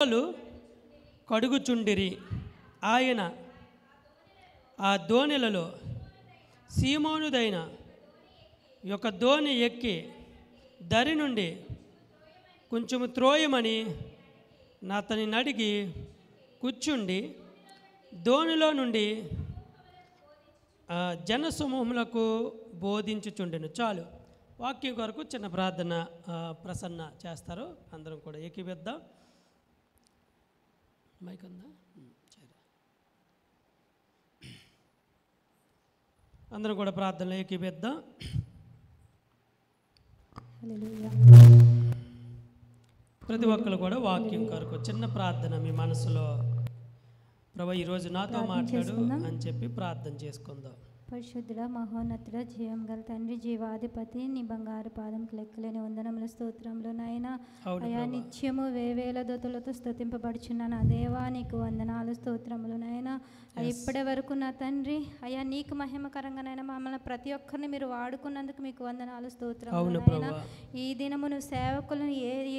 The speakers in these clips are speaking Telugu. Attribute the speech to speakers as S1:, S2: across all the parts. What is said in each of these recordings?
S1: వాళ్ళు కడుగుచుండిరి. ఆయన ఆ దోణిలలో సీమోనుదైన ఒక దోణి ఎక్కి దరి నుండి కొంచెము త్రోయమని అతనిని అడిగి కూర్చుండి దోణిలో నుండి జనసమూహములకు బోధించుచుండెను. చాలు. వాక్యం కొరకు చిన్న ప్రార్థన ప్రసన్న చేస్తారు. అందరం కూడా ఏకీభవిద్దాం. మైక్ ఉందా? అందరం కూడా ప్రార్థనలో ఏకీభవిద్దాం. ప్రతి ఒక్కరు కూడా వాక్యం కొరకు చిన్న ప్రార్థన మీ మనసులో, ప్రభు ఈరోజు నాతో మాట్లాడు అని చెప్పి ప్రార్థన చేసుకుందాం.
S2: పరిశుద్ధుడ, మహోన్నతుడ, జీవం గల తండ్రి, జీవాధిపతి, నీ బంగారు పాదంకి లెక్కలేని వందనముల స్తోత్రంలో నాయన. అయా నిత్యము వేవేల దోతులతో స్తుతింపబడుచున్న నా దేవా, నీకు వందనాలు స్తోత్రములు నాయన. ఇప్పటి వరకు నా తండ్రి అయా నీకు మహిమకరంగా నాయన మమ్మల్ని ప్రతి ఒక్కరిని మీరు వాడుకున్నందుకు మీకు వందనాలు స్తోత్రములు నాయన. ఈ దినమును సేవకులను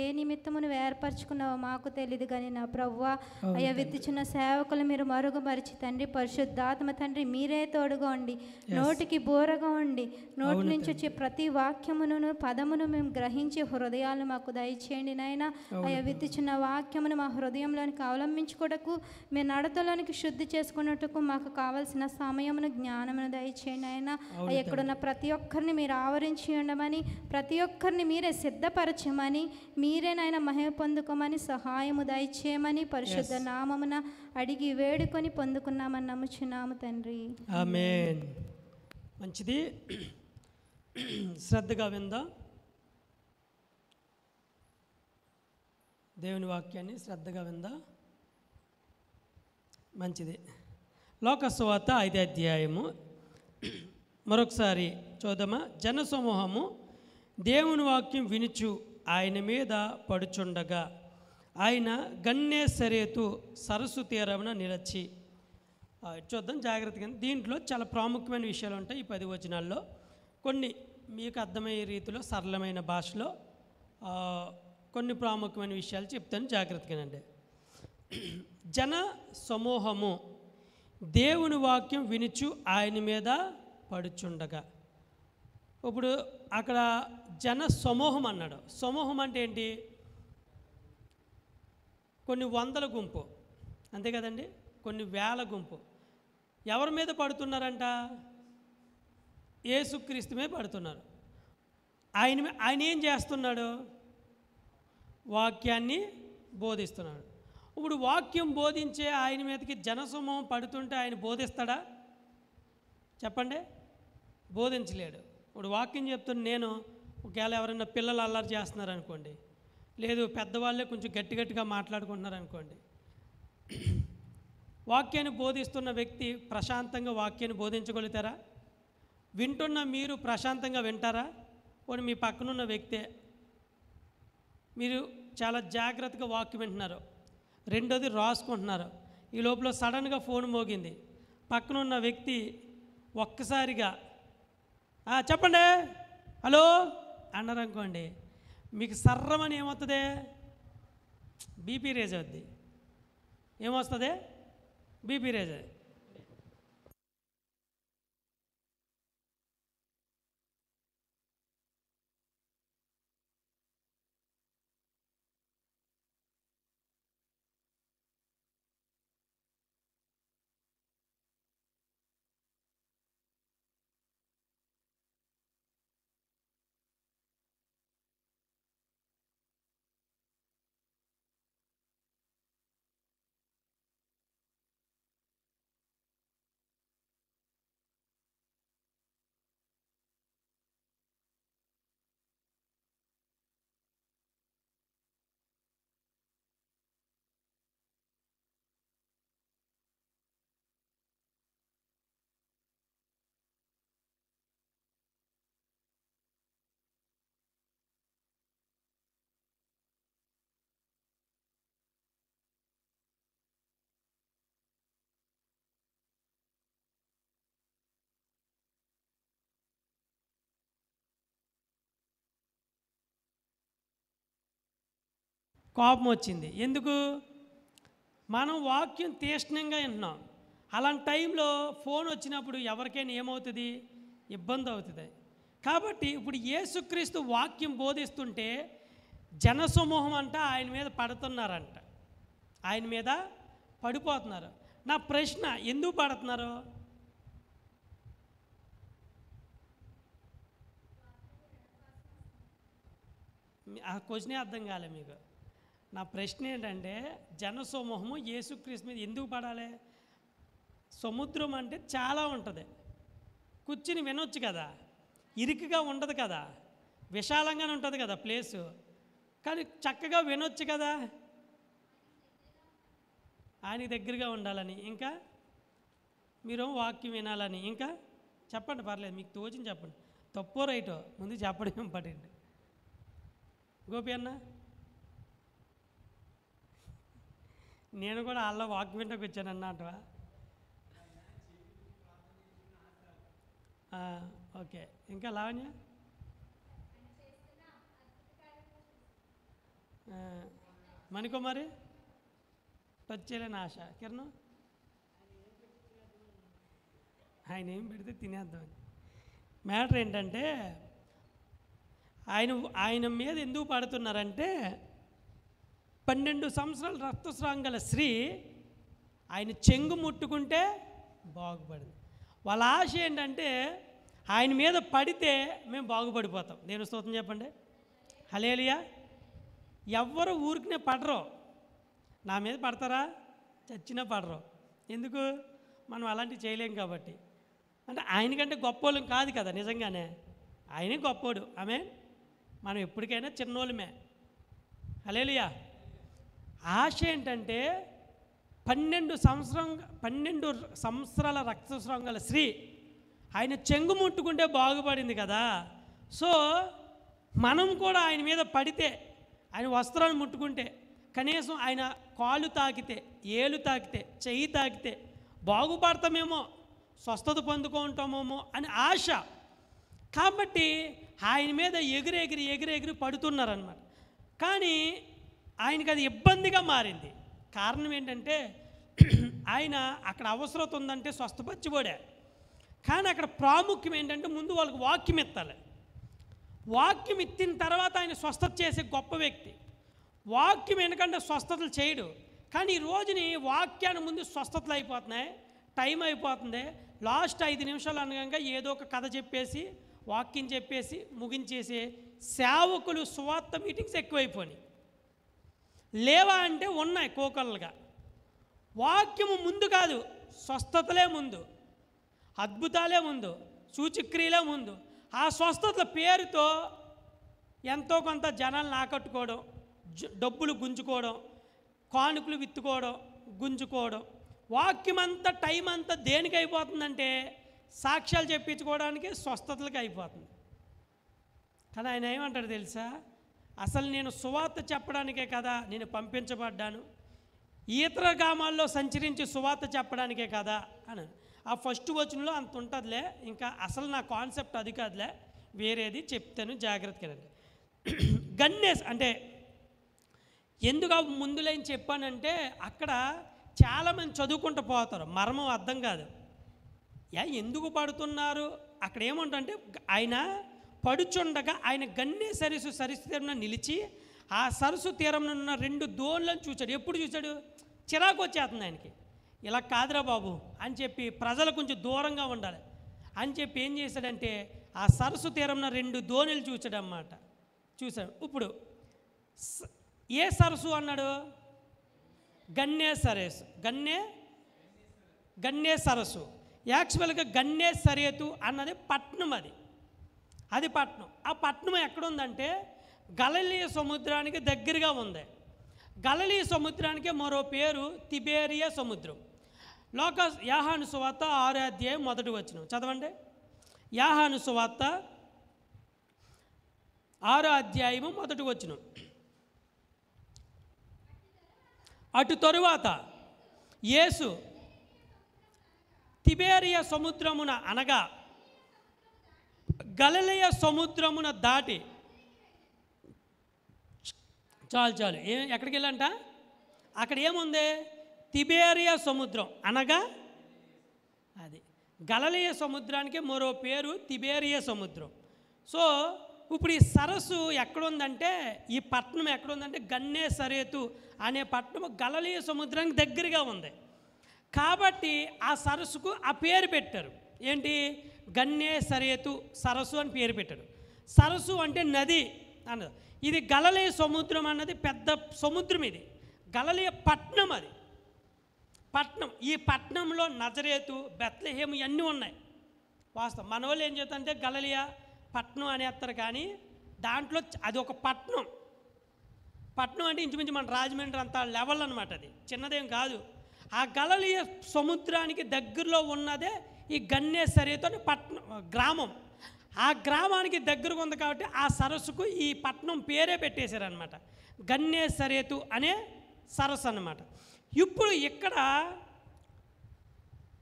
S2: ఏ నిమిత్తము నువ్వు ఏర్పరచుకున్నావో మాకు తెలియదు కానీ నా ప్రభువా, అయ్యా విత్తుచున్న సేవకులు మీరు మరుగుమరిచి తండ్రి, పరిశుద్ధాత్మ తండ్రి మీరే తోడుగా ఉండి, నోటికి బోరగా ఉండి, నోటి నుంచి వచ్చే ప్రతి వాక్యమును పదమును మేము గ్రహించి హృదయాలను మాకు దయచేయండి నాయన. అయ్యా విత్తుచున్న వాక్యమును మా హృదయంలోనికి అవలంబించుకోవటకు, మీ నడతలోనికి శుద్ధి చేసుకున్నట్టుకు మాకు కావలసిన సమయమును జ్ఞానమును దయచేయండి నాయన. అయ్యా ఇక్కడున్న ప్రతి ఒక్కరిని మీరు ఆవరించి ఉండమని, ప్రతి ఒక్కరిని మీరే సిద్ధపరచమని, మీరే నాయన మహిమ పొందుకోమని, సహాయము దయచేయమని పరిశుద్ధ నామమున అడిగి వేడుకొని పొందుకున్నామని నమ్ముచున్నాము తండ్రి.
S1: ఆమేన్. మంచిది. శ్రద్ధగా విందాం. దేవుని వాక్యాన్ని శ్రద్ధగా విందాం. మంచిది. లోకసువార్త 5వ అధ్యాయము మరొకసారి చూద్దామా. జనసమూహము దేవుని వాక్యం వినుచు ఆయన మీద పడుచుండగా ఆయన గన్నేసరేతు సరస్సు తీరమున నిలచి. చూద్దాం జాగ్రత్తగా. దీంట్లో చాలా ప్రాముఖ్యమైన విషయాలు ఉంటాయి. ఈ 10 వచనాల్లో కొన్ని మీకు అర్థమయ్యే రీతిలో సరళమైన భాషలో కొన్ని ప్రాముఖ్యమైన విషయాలు చెప్తాను, జాగ్రత్తగానండి. జన సమూహము దేవుని వాక్యం వినుచు ఆయన మీద పడుచుండగా. ఇప్పుడు అక్కడ జన సమూహం అన్నాడు. సమూహం అంటే ఏంటి? కొన్ని వందల గుంపు, అంతే కదండి, కొన్ని వేల గుంపు. ఎవరి మీద పడుతున్నారంట? యేసుక్రీస్తు మీద పడుతున్నారు. ఆయన ఏం చేస్తున్నాడు? వాక్యాన్ని బోధిస్తున్నాడు. ఇప్పుడు వాక్యం బోధించే ఆయన మీదకి జనసమూహం పడుతుంటే ఆయన బోధిస్తాడా? చెప్పండి. బోధించలేడు. ఇప్పుడు వాక్యం చెప్తున్న నేను ఒకవేళ ఎవరైనా పిల్లలు అల్లరి చేస్తున్నారు అనుకోండి, లేదు పెద్దవాళ్ళే కొంచెం గట్టిగా మాట్లాడుకుంటున్నారు అనుకోండి, వాక్యాన్ని బోధిస్తున్న వ్యక్తి ప్రశాంతంగా వాక్యాన్ని బోధించగలుగుతారా? వింటున్న మీరు ప్రశాంతంగా వింటారా? పోనీ మీ పక్కనున్న వ్యక్తే, మీరు చాలా జాగ్రత్తగా వాక్యం వింటున్నారు, రెండోది రాసుకుంటున్నారు, ఈ లోపల సడన్గా ఫోన్ మోగింది, పక్కనున్న వ్యక్తి ఒక్కసారిగా చెప్పండి హలో అన్నారు అనుకోండి, మీకు సర్రమని ఏమవుతుంది? బీపీ రేజ్ అవుద్ది. ఏమొస్తుంది? BP raise. కోపం వచ్చింది. ఎందుకు? మనం వాక్యం తీక్ష్ణంగా వింటున్నాం. అలాంటి టైంలో ఫోన్ వచ్చినప్పుడు ఎవరికైనా ఏమవుతుంది? ఇబ్బంది అవుతుంది. కాబట్టి ఇప్పుడు యేసుక్రీస్తు వాక్యం బోధిస్తుంటే జనసమూహం అంట ఆయన మీద పడుతున్నారంట, ఆయన మీద పడిపోతున్నారు. నా ప్రశ్న, ఎందుకు పడుతున్నారు? ఆ క్వశ్చనే అర్థం కాలే మీకు. నా ప్రశ్న ఏంటంటే, జనసమూహము యేసుక్రీస్తు మీద ఎందుకు పడాలి? సముద్రం అంటే చాలా ఉంటుంది, కూర్చుని వినొచ్చు కదా, ఇరుకుగా ఉండదు కదా, విశాలంగానే ఉంటుంది కదా ప్లేసు, కానీ చక్కగా వినొచ్చు కదా. ఆయనకి దగ్గరగా ఉండాలని, ఇంకా మీరు వాక్యం వినాలని, ఇంకా చెప్పండి, పర్లేదు, మీకు తోచింది చెప్పండి. తప్పో రైటో ముందు చెప్పడం ఇంపార్టెంట్. గోపి అన్న, నేను కూడా వాళ్ళ వాక్యం వింటకు వచ్చాను అన్నట్టువా? ఓకే, ఇంకా లావణ్య? మణికుమారి? టచ్ చేయలేని ఆశ. కిరణ్? ఆయన ఏం పెడితే తినేద్దామని. మ్యాటర్ ఏంటంటే, ఆయన మీద ఎందుకు పడుతున్నారంటే, 12 సంవత్సరాల రక్తస్రావం గల స్త్రీ ఆయన చెంగు ముట్టుకుంటే బాగుపడింది. వాళ్ళ ఆశ ఏంటంటే, ఆయన మీద పడితే మేము బాగుపడిపోతాం. దేవుని స్తోత్రం చెప్పండి. హల్లెలూయా. ఎవ్వరు ఊరికనే పడరు. నా మీద పడతారా? చచ్చినా పడరు. ఎందుకు? మనం అలాంటివి చేయలేం కాబట్టి. అంటే ఆయనకంటే గొప్పోళ్ళం కాదు కదా, నిజంగానే ఆయనే గొప్పోడు. ఆమె మనం ఎప్పటికైనా చిన్నోళ్ళమే. హల్లెలూయా. ఆశ ఏంటంటే, 12 సంవత్సరాల రక్తస్రావం గల స్త్రీ ఆయన చెంగు ముట్టుకుంటే బాగుపడింది కదా. సో మనం కూడా ఆయన మీద పడితే, ఆయన వస్త్రాన్ని ముట్టుకుంటే, కనీసం ఆయన కాలు తాకితే, ఏలు తాకితే, చెయ్యి తాకితే బాగుపడతామేమో, స్వస్థత పొందుకుంటామేమో అని ఆశ. కాబట్టి ఆయన మీద ఎగిరెగిరి పడుతున్నారన్నమాట. కానీ ఆయనకి అది ఇబ్బందిగా మారింది. కారణం ఏంటంటే, ఆయన అక్కడ అవసరత ఉందంటే స్వస్థపచ్చిపోడా. కానీ అక్కడ ప్రాముఖ్యం ఏంటంటే, ముందు వాళ్ళకి వాక్యం ఎత్తాలి. వాక్యం ఎత్తిన తర్వాత ఆయన స్వస్థత చేసే గొప్ప వ్యక్తి. వాక్యం ఎందుకంటే స్వస్థతలు చేయడు. కానీ ఈ రోజుని వాక్యాన్ని ముందు స్వస్థతలు అయిపోతున్నాయి, టైం అయిపోతుంది. లాస్ట్ 5 నిమిషాలు అనగా ఏదో ఒక కథ చెప్పేసి, వాక్యం చెప్పేసి ముగించేసి సేవకులు సువార్త మీటింగ్స్ ఎక్కువైపోయినాయి. లేవా అంటే ఉన్నాయి కోకలుగా. వాక్యము ముందు కాదు, స్వస్థతలే ముందు, అద్భుతాలే ముందు, సూచక్రియలే ముందు. ఆ స్వస్థతల పేరుతో ఎంతో కొంత జనాలను ఆకట్టుకోవడం, డబ్బులు గుంజుకోవడం, కానుకలు విత్తుకోవడం, గుంజుకోవడం. వాక్యం అంతా టైం అంతా దేనికి అయిపోతుందంటే సాక్ష్యాలు చెప్పించుకోవడానికి, స్వస్థతలకి అయిపోతుంది. కానీ ఆయన ఏమంటాడు తెలుసా? అసలు నేను సువార్త చెప్పడానికే కదా నేను పంపించబడ్డాను, ఇతర గ్రామాల్లో సంచరించి సువార్త చెప్పడానికే కదా అని. ఆ ఫస్ట్ వచనంలో అంత ఉంటుందిలే, ఇంకా అసలు నా కాన్సెప్ట్ అది కాదులే, వేరేది చెప్తాను, జాగ్రత్తగా. గన్నేస్ అంటే ఎందుకు ముందులో ఏం చెప్పానంటే, అక్కడ చాలామంది చదువుకుంటూ పోతారు, మర్మం అర్థం కాదు. ఎందుకు పడుతున్నారు అక్కడ ఏమంటే, ఆయన పడుచుండగా ఆయన గన్నే సరస్సు తీరంలో నిలిచి ఆ సరస్సు తీరంలో ఉన్న 2 దోణులను చూశాడు. ఎప్పుడు చూశాడు? చిరాకు వచ్చేస్తుంది ఆయనకి. ఇలా కాదురా బాబు అని చెప్పి, ప్రజలు కొంచెం దూరంగా ఉండాలి అని చెప్పి ఏం చేశాడంటే, ఆ సరస్సు తీరంలో 2 దోణులు చూశాడన్నమాట. చూశాడు. ఇప్పుడు ఏ సరస్సు అన్నాడు? గన్నే సరస్సు. గన్నే సరస్సు. యాక్చువల్గా గన్నే సరేతు అన్నది పట్నం, అది పట్నం. ఆ పట్నం ఎక్కడుందంటే గలిలయ సముద్రానికి దగ్గరగా ఉంది. గలిలయ సముద్రానికి మరో పేరు తిబేరియా సముద్రం. యోహాను సువార్త 6వ అధ్యాయం 1వ వచనం చదవండి. యోహాను సువార్త 6వ అధ్యాయము 1వ వచనం. అటు తరువాత యేసు తిబేరియా సముద్రమున అనగా గలిలయ సముద్రమున దాటి, చాలు ఎక్కడికి వెళ్ళంట? అక్కడ ఏముంది? తిబేరియా సముద్రం అనగా అది గలిలయ సముద్రానికి మరో పేరు తిబేరియా సముద్రం. సో ఇప్పుడు ఈ సరస్సు ఎక్కడుందంటే, ఈ పట్టణం ఎక్కడుందంటే గన్నేసరేతు అనే పట్టణం గలిలయ సముద్రానికి దగ్గరగా ఉంది. కాబట్టి ఆ సరస్సుకు ఆ పేరు పెట్టారు. ఏంటి? గన్నేసరేతు సరస్సు అని పేరు పెట్టారు. సరస్సు అంటే నది అన్నది. ఇది గలిలయ సముద్రం అన్నది పెద్ద సముద్రం. ఇది గలిలయ పట్టణం. అది పట్టణం. ఈ పట్టణంలో నజరేతు, బెత్లెహేము ఇవన్నీ ఉన్నాయి. వాస్తవం మన వాళ్ళు ఏం చేస్తారంటే గలిలయ పట్టణం అనేస్తారు, కానీ దాంట్లో అది ఒక పట్టణం. పట్టణం అంటే ఇంచుమించు మన రాజమండ్రి అంత లెవెల్ అనమాట. అది చిన్నదేం కాదు. ఆ గలిలయ సముద్రానికి దగ్గరలో ఉన్నదే ఈ గన్నేసరేతు అనే పట్టణం, గ్రామం. ఆ గ్రామానికి దగ్గరగా ఉంది కాబట్టి ఆ సరస్సుకు ఈ పట్టణం పేరే పెట్టేశారనమాట. గన్నేసరేతు అనే సరస్సు అన్నమాట. ఇప్పుడు ఇక్కడ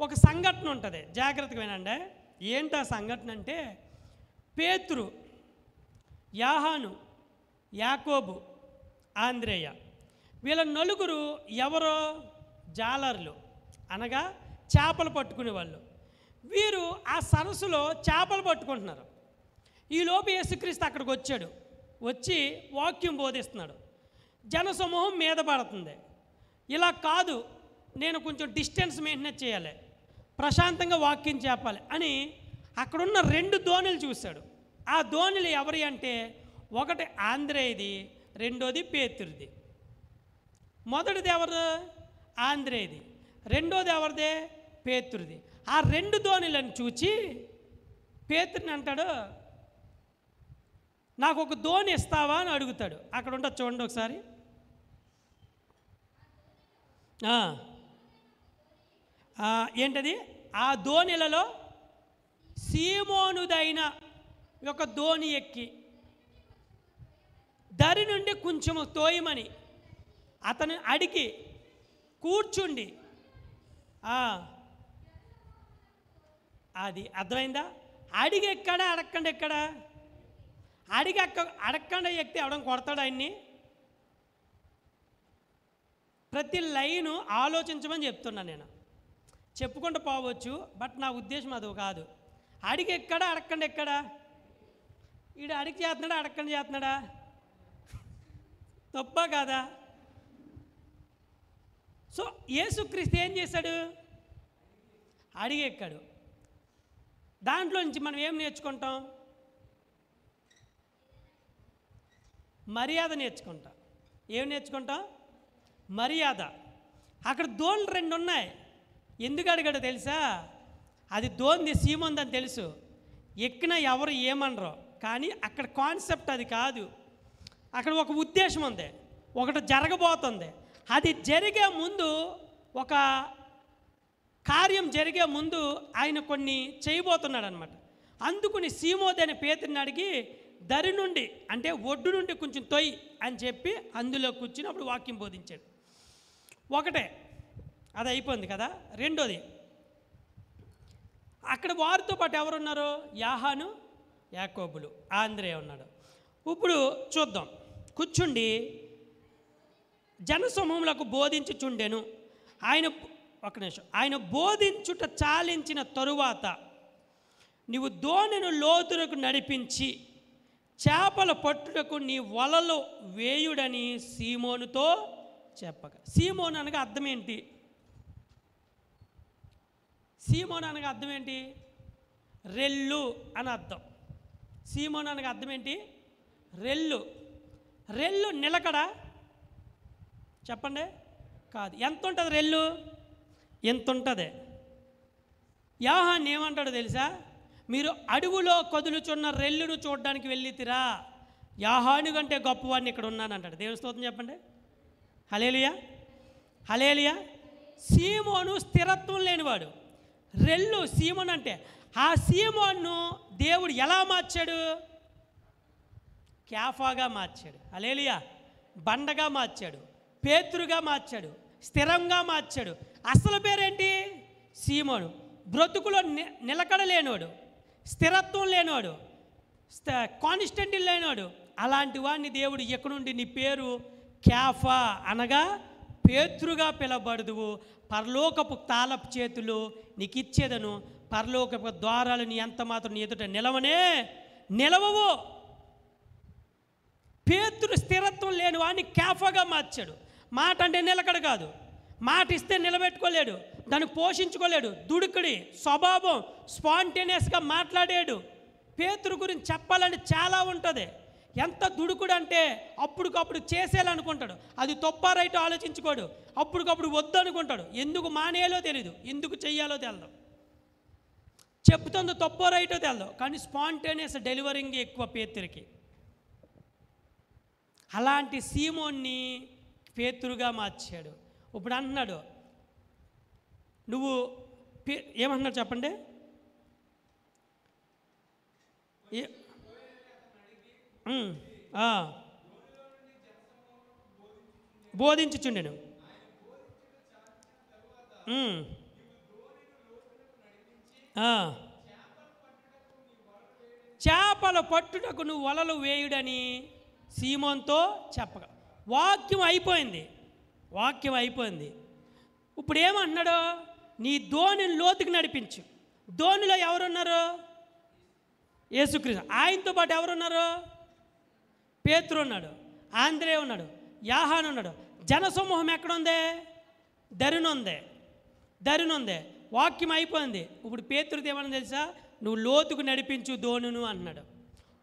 S1: ఒక సంఘటన ఉంటుంది, జాగ్రత్తగా వినండి. ఏంటి ఆ సంఘటన అంటే, పేతురు, యాహాను, యాకోబు, ఆంద్రేయ వీళ్ళ నలుగురు ఎవరో జాలర్లు, అనగా చేపలు పట్టుకునే వాళ్ళు. వీరు ఆ సరస్సులో చేపలు పట్టుకుంటున్నారు. ఈలోపు యేసుక్రీస్తు అక్కడికి వచ్చాడు. వచ్చి వాక్యం బోధిస్తున్నాడు. జనసమూహం మీద పడుతుంది. ఇలా కాదు, నేను కొంచెం డిస్టెన్స్ మెయింటైన్ చేయాలి, ప్రశాంతంగా వాక్యం చెప్పాలి అని అక్కడున్న 2 దోణులు చూశాడు. ఆ దోణులు ఎవరి అంటే, ఒకటి ఆంద్రేయది, రెండోది పేతురుది. మొదటిది ఎవరు? ఆంద్రేయది. రెండోది ఎవరిదే? పేతురుది. ఆ 2 దోణులను చూచి పేతురుని అంటాడు, నాకు ఒక దోణి ఇస్తావా అని అడుగుతాడు. అక్కడ ఉంటుంది చూడండి ఒకసారి. ఏంటది? ఆ దోణిలలో సీమోనుదైన ఒక దోణి ఎక్కి దరి నుండి కొంచెము తోయమని అతను అడిగి కూర్చుండి. అది అర్థమైందా? అడిగి ఎక్కడ, అడగకుండా ఎక్కడ? అడగకుండా ఎక్కితే అవడం కొడతాడు ఆయన్ని. ప్రతి లైను ఆలోచించమని చెప్తున్నాను నేను. చెప్పుకుంటూ పోవచ్చు, బట్ నా ఉద్దేశం అది కాదు. అడిగి ఎక్కడ, అడగకుండా ఎక్కడ? వీడు అడిగి చేస్తున్నాడా, అడగకుండా చేస్తున్నాడా? తప్ప కాదా? సో యేసుక్రీస్తు ఏం చేశాడు? అడిగి ఎక్కాడు. దాంట్లో నుంచి మనం ఏం నేర్చుకుంటాం? మర్యాద నేర్చుకుంటాం. ఏం నేర్చుకుంటాం? మర్యాద. అక్కడ దోణులు 2 ఉన్నాయి. ఎందుకు అడిగాడో తెలుసా? అది దోణి సీమోందని తెలుసు, ఎక్కిన ఎవరు ఏమనరు. కానీ అక్కడ కాన్సెప్ట్ అది కాదు. అక్కడ ఒక ఉద్దేశం ఉంది, ఒకటి జరగబోతుంది. అది జరిగే ముందు, ఒక కార్యం జరిగే ముందు ఆయన కొన్ని చేయబోతున్నాడు అనమాట. అందుకుని సీమోది అనే పేతురుని అడిగి దరి నుండి, అంటే ఒడ్డు నుండి కొంచెం తొయ్యి అని చెప్పి అందులో కూర్చుని అప్పుడు వాక్యం బోధించాడు. ఒకటే అది అయిపోయింది కదా. రెండోది, అక్కడ వారితో పాటు ఎవరున్నారు? యాహాను, యాకోబులు, ఆంద్రేయ ఉన్నాడు. ఇప్పుడు చూద్దాం. కూర్చుండి జనసమూహములకు బోధించుచుండెను. ఆయన బోధించుట చాలించిన తరువాత నీవు దోణిను లోతులకు నడిపించి చేపల పట్టుటకు నీ వలలు వేయుడని సీమోనుతో చెప్పగా. సీమోను అనగా అర్థం ఏంటి? సీమోను అనగా అర్థం ఏంటి? రెల్లు అని అర్థం. సీమోను అనగా అర్థం ఏంటి? రెల్లు. రెల్లు నిలకడ చెప్పండి? కాదు. ఎంత ఉంటుంది రెల్లు? ఎంత ఉంటుంది? యాహాన్ని ఏమంటాడో తెలుసా? మీరు అడవులో కదులుచున్న రెల్లును చూడడానికి వెళ్ళితిరా, యాహాను కంటే గొప్పవాడిని ఇక్కడ ఉన్నాను అంటాడు. దేవుని స్తోత్రం చెప్పండి. హల్లెలూయా, హల్లెలూయా. సీమోను స్థిరత్వం లేనివాడు. రెల్లు సీమోను అంటే, ఆ సీమోను దేవుడు ఎలా మార్చాడు? క్యాఫాగా మార్చాడు. హల్లెలూయా. బండగా మార్చాడు, పేతురుగా మార్చాడు, స్థిరంగా మార్చాడు. అసలు పేరేంటి? సీమోను. బ్రతుకులో నిలకడ లేనివాడు, స్థిరత్వం లేనివాడు, కాన్స్టెంట్ లేనివాడు. అలాంటి వాడిని దేవుడు ఎక్కడి నుండి నీ పేరు క్యాఫా అనగా పేతురుగా పిలవబడదువు, పరలోకపు తాళపు చేతులు నీకు ఇచ్చేదను, పరలోకపు ద్వారాలు నీ ఎంత మాత్రం నీ ఎదుట నిలవవు. పేతురు స్థిరత్వం లేని వాడిని కేఫాగా మార్చాడు. మాట అంటే నిలకడ కాదు, మాట ఇస్తే నిలబెట్టుకోలేడు, దాన్ని పోషించుకోలేడు, దుడుకుడి స్వభావం, స్పాంటేనియస్గా మాట్లాడాడు. పేతురు గురించి చెప్పాలని చాలా ఉంటుంది. ఎంత దుడుకుడు అంటే అప్పటికప్పుడు చేసేయాలనుకుంటాడు, అది తప్ప రైట్ ఆలోచించుకోడు, అప్పటికప్పుడు వద్దు అనుకుంటాడు. ఎందుకు మానేయాలో తెలియదు, ఎందుకు చెయ్యాలో తెలదు, చెప్తుందో తప్పో రైటో తెలదు, కానీ స్పాంటేనియస్ డెలివరింగ్ ఎక్కువ పేతురికి. అలాంటి సీమోన్ని పేతురుగా మార్చాడు. ఇప్పుడు అంటున్నాడు, నువ్వు ఏమంటున్నాడు చెప్పండి, బోధించుచుండెను. చేపల పట్టుటకు నువ్వు వలలు వేయుడని సీమోన్తో చెప్పగా, వాక్యం అయిపోయింది. ఇప్పుడు ఏమంటున్నాడు, నీ ధోనిని లోతుకి నడిపించు. ధోనిలో ఎవరున్నారు? యేసుక్రీస్తు. ఆయనతో పాటు ఎవరున్నారు? పేతురు ఉన్నాడు, ఆంద్రేయ ఉన్నాడు, యాహాను ఉన్నాడు. జనసమూహం ఎక్కడుంది? దరినుందే. వాక్యం అయిపోయింది. ఇప్పుడు పేతురుది ఏమన్నా తెలుసా? నువ్వు లోతుకు నడిపించు ధోనును అంటున్నాడు.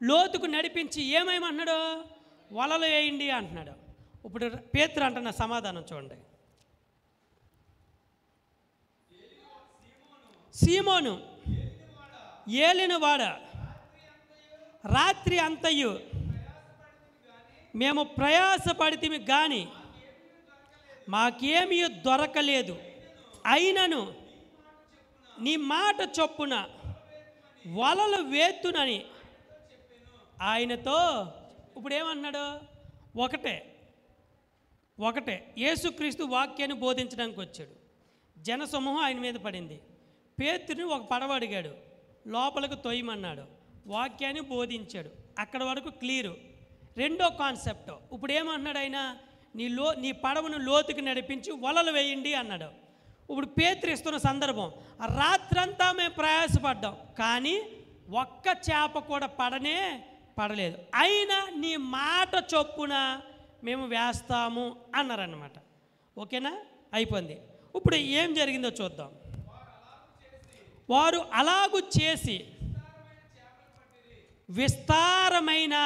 S1: లోతుకు నడిపించి ఏమేమన్నాడు? వలలు వేయండి అంటున్నాడు. ఇప్పుడు పేతురు అంటున్న సమాధానం చూడండి. సీమోను ఏలినవాడ, రాత్రి అంతయు మేము ప్రయాసపడితిమి గాని మాకేమీ దొరకలేదు, అయినను నీ మాట చొప్పున వలలు వేతునని ఆయనతో. ఇప్పుడు ఏమన్నాడు? ఒకటే యేసుక్రీస్తు వాక్యాన్ని బోధించడానికి వచ్చాడు. జనసమూహం ఆయన మీద పడింది. పేతురుని ఒక పడవ అడిగాడు, లోపలికి తొయ్యమన్నాడు, వాక్యాన్ని బోధించాడు. అక్కడ వరకు క్లియరు. రెండో కాన్సెప్ట్, ఇప్పుడు ఏమన్నాడు ఆయన? నీ పడవను లోతుకి నడిపించి వలలు వేయండి అన్నాడు. ఇప్పుడు పేతురు ఇస్తున్న సందర్భం, రాత్రంతా మేము ప్రయాసపడ్డాం కానీ ఒక్క చేప కూడా పడలేదు, అయినా నీ మాట చొప్పున మేము వేస్తాము అన్నారన్నమాట. ఓకేనా? అయిపోయింది. ఇప్పుడు ఏం జరిగిందో చూద్దాం. వారు అలాగు చేసి విస్తారమైన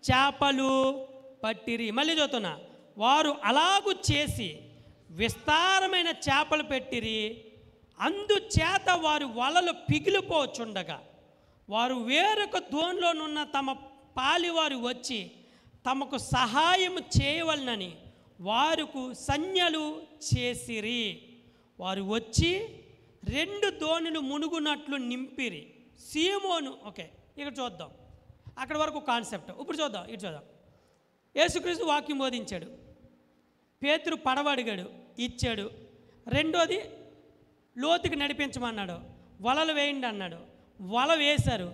S1: చేపలు పట్టిరి. మళ్ళీ చదువుతున్నా, వారు అలాగు చేసి విస్తారమైన చేపలు పెట్టిరి, అందుచేత వారి వలలు పిగిలిపోచుండగా వారు వేరొక ధోనిలోనున్న తమ పాలివారు వచ్చి తమకు సహాయం చేయవలనని వారికి సంజ్ఞలు చేసిరి. వారు వచ్చి 2 ధోనులు మునుగునట్లు నింపిరి. సీమోను. ఓకే, ఇక్కడ చూద్దాం, అక్కడ వరకు కాన్సెప్ట్. ఇప్పుడు చూద్దాం, ఇటు చూద్దాం. యేసుక్రీస్తు వాక్యం బోధించాడు, పేతురు పడవ అడిగాడు, ఇచ్చాడు. రెండోది లోతుకి నడిపించమన్నాడు, వలలు వేయండి అన్నాడు, వల వేశారు.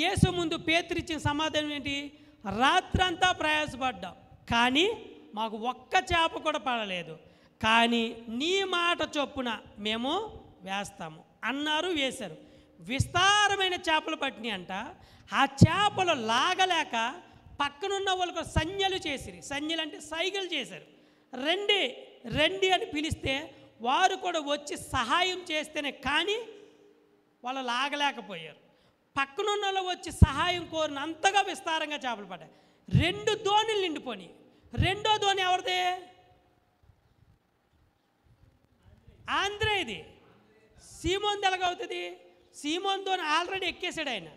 S1: యేసు ముందు పేతురు ఇచ్చిన సమాధానం ఏంటి? రాత్రంతా ప్రయాసపడ్డాం కానీ మాకు ఒక్క చేప కూడా పడలేదు, కానీ నీ మాట చొప్పున మేము వేస్తాము అన్నారు. వేశారు. విస్తారమైన చేపలు పట్టినాయి అంట. ఆ చేపలు లాగలేక పక్కనున్న వాళ్ళకు సంజ్ఞలు చేసిరి. సంజ్ఞలు అంటే సైగలు చేశారు. రండి అని పిలిస్తే వారు కూడా వచ్చి సహాయం చేస్తేనే కానీ వాళ్ళు లాగలేకపోయారు. పక్కనున్న వాళ్ళు వచ్చి సహాయం కోరినంతగా విస్తారంగా చేపలు పడ్డాయి. 2 ధోనిలు నిండిపోయి. రెండో ధోని ఎవరిది? ఆంద్రేయది. సీమోన్ ఎలాగవుతుంది? సీమోన్ ధోని ఆల్రెడీ ఎక్కేశాడు ఆయన.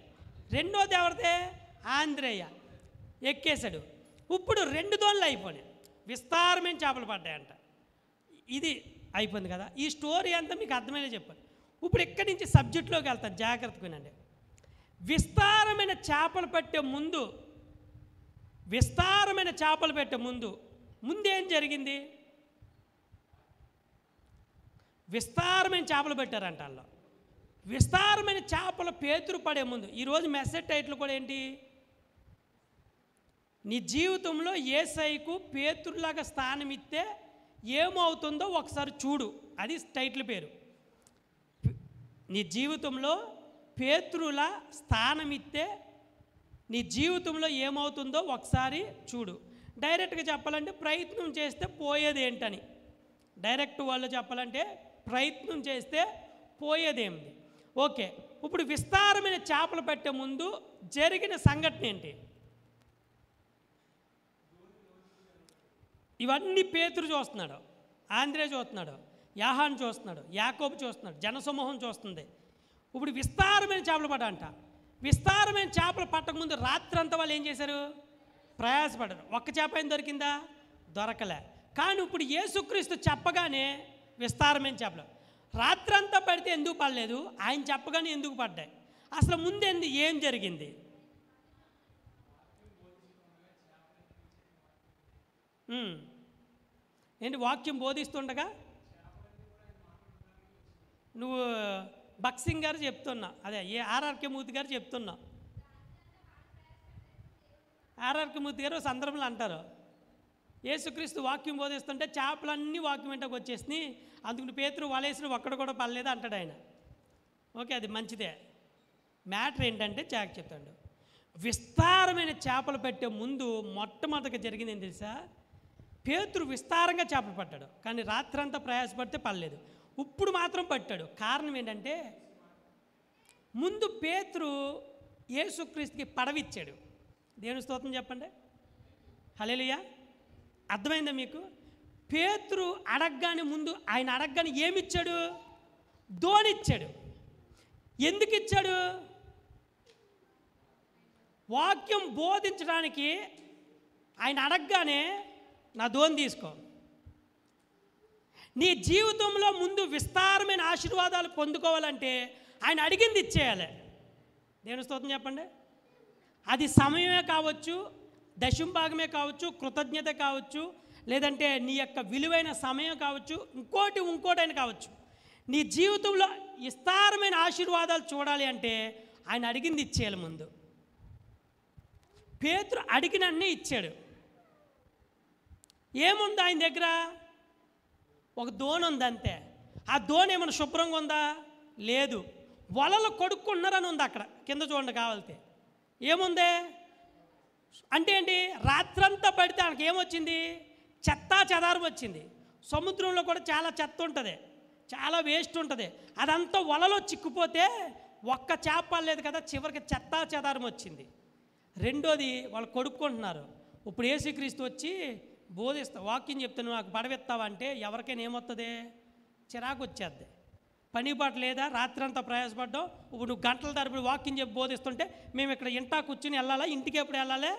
S1: రెండోది ఎవరిదే? ఆంద్రేయ ఎక్కేశాడు. ఇప్పుడు 2 ధోనులు అయిపోయినాయి, విస్తారమైన చేపలు పడ్డాయంట. ఇది అయిపోయింది కదా. ఈ స్టోరీ అంతా మీకు అర్థమైనా చెప్పాను. ఇప్పుడు ఇక్కడి నుంచి సబ్జెక్టులోకి వెళ్తాను, జాగ్రత్తగా వినండి. విస్తారమైన చేపలు పట్టే ముందు ముందేం జరిగింది? విస్తారమైన చేపలు పెట్టారంట. వాళ్ళు విస్తారమైన చేపలు పేతురు పడే ముందు. ఈరోజు మెసేజ్ టైటిల్ కూడా ఏంటి? నీ జీవితంలో యేసయ్యకు పేతురులాగా స్థానం ఇస్తే ఏమవుతుందో ఒకసారి చూడు. అది టైటిల్ పేరు. నీ జీవితంలో పేతురుల స్థానం ఇస్తే నీ జీవితంలో ఏమవుతుందో ఒకసారి చూడు. డైరెక్ట్గా చెప్పాలంటే ప్రయత్నం చేస్తే పోయేది ఏంటని. డైరెక్ట్ వాళ్ళు చెప్పాలంటే ప్రయత్నం చేస్తే పోయేదేమిటి. ఓకే, ఇప్పుడు విస్తారమైన చేపలు పెట్టే ముందు జరిగిన సంఘటన ఏంటి? ఇవన్నీ పేతురు చూస్తున్నాడు, ఆంద్రే చూస్తున్నాడు, యాహాను చూస్తున్నాడు, యాకోబు చూస్తున్నాడు, జనసమూహం చూస్తుంది. ఇప్పుడు విస్తారమైన చేపలు పడ్డంట. విస్తారమైన చేపలు పట్టకముందు రాత్రంతా వాళ్ళు ఏం చేశారు? ప్రయాసపడ్డారు. ఒక్క చేప ఏం దొరికిందా? దొరకలే. కానీ ఇప్పుడు యేసుక్రీస్తు చెప్పగానే విస్తారమైన చేపలు రాత్రంతా పడితే ఎందుకు పడలేదు? ఆయన చెప్పగానే ఎందుకు పడ్డాయి? అసలు ముందేంది ఏం జరిగింది? ఏంటి? వాక్యం బోధిస్తుండగా నువ్వు బక్సింగ్ గారు చెప్తున్నా, అదే ఆర్ఆర్కే మూర్తి గారు చెప్తున్నా. ఆర్ఆర్కే మూర్తి గారు సందర్భంలో అంటారు, యేసుక్రీస్తు వాక్యం బోధిస్తుంటే చేపలన్నీ వాక్యం వెంటకు వచ్చేసి అందుకు పేతురు వలేసిన ఒక్కడు కూడా పడలేదు అంటాడు ఆయన. ఓకే, అది మంచిదే. మ్యాటర్ ఏంటంటే చెప్తాడు. విస్తారమైన చేపలు పెట్టే ముందు మొట్టమొదటిగా జరిగింది ఏం తెలుసా? పేతురు విస్తారంగా చేపలు పట్టాడు, కానీ రాత్రంతా ప్రయాసపడితే పడలేదు. ఇప్పుడు మాత్రం పట్టాడు. కారణం ఏంటంటే ముందు పేతురు యేసుక్రీస్తుకి పడవిచ్చాడు. దేవుని స్తోత్రం చెప్పండి. హల్లెలూయా. అర్థమైందా మీకు? పేతురు అడగగానే ముందు ఆయన అడగగానే ఏమిచ్చాడు? దోణిచ్చాడు. ఎందుకు ఇచ్చాడు? వాక్యం బోధించడానికి ఆయన అడగగానే నా దోణి తీసుకో. నీ జీవితంలో ముందు విస్తారమైన ఆశీర్వాదాలు పొందుకోవాలంటే ఆయన అడిగింది ఇచ్చేయాలి. దేవుని స్తోత్రం చెప్పండి. అది సమయమే కావచ్చు, దశంభాగమే కావచ్చు, కృతజ్ఞత కావచ్చు, లేదంటే నీ యొక్క విలువైన సమయం కావచ్చు, ఇంకోటైన కావచ్చు. నీ జీవితంలో విస్తారమైన ఆశీర్వాదాలు చూడాలి అంటే ఆయన అడిగింది ఇచ్చేయాలి ముందు. పేతురు అడిగినన్నీ ఇచ్చాడు. ఏముంది ఆయన దగ్గర? ఒక దోణి ఉంది అంతే. ఆ దోణి ఏమైనా శుభ్రంగా ఉందా? లేదు. వలలు కొడుక్కున్నారని ఉంది అక్కడ కింద చూడండి కావాలితే. ఏముంది అంటే ఏంటి? రాత్రంతా పడితే ఆయనకి ఏమొచ్చింది? చెత్తా చెదారం వచ్చింది. సముద్రంలో కూడా చాలా చెత్త ఉంటుంది, చాలా వేస్ట్ ఉంటుంది. అదంతా వలలో చిక్కుపోతే ఒక్క చేప పడలేదు కదా, చివరికి చెత్తా చెదారం వచ్చింది. రెండోది వాళ్ళు కొడుక్కుంటున్నారు. ఇప్పుడు యేసుక్రీస్తు వచ్చి బోధిస్తా వాక్యం చెప్తాను, నాకు పడవెత్తావా అంటే ఎవరికైనా ఏమొస్తుంది? చిరాకు వచ్చేద్ది. పని పాట లేదా, రాత్రంతా ప్రయాసపడ్డావు. ఇప్పుడు నువ్వు గంటల తరబడి వాక్యం చెప్పి బోధిస్తుంటే మేము ఇక్కడ ఇంటా కూర్చుని వెళ్ళాలా? ఇంటికి ఎప్పుడు వెళ్ళాలి?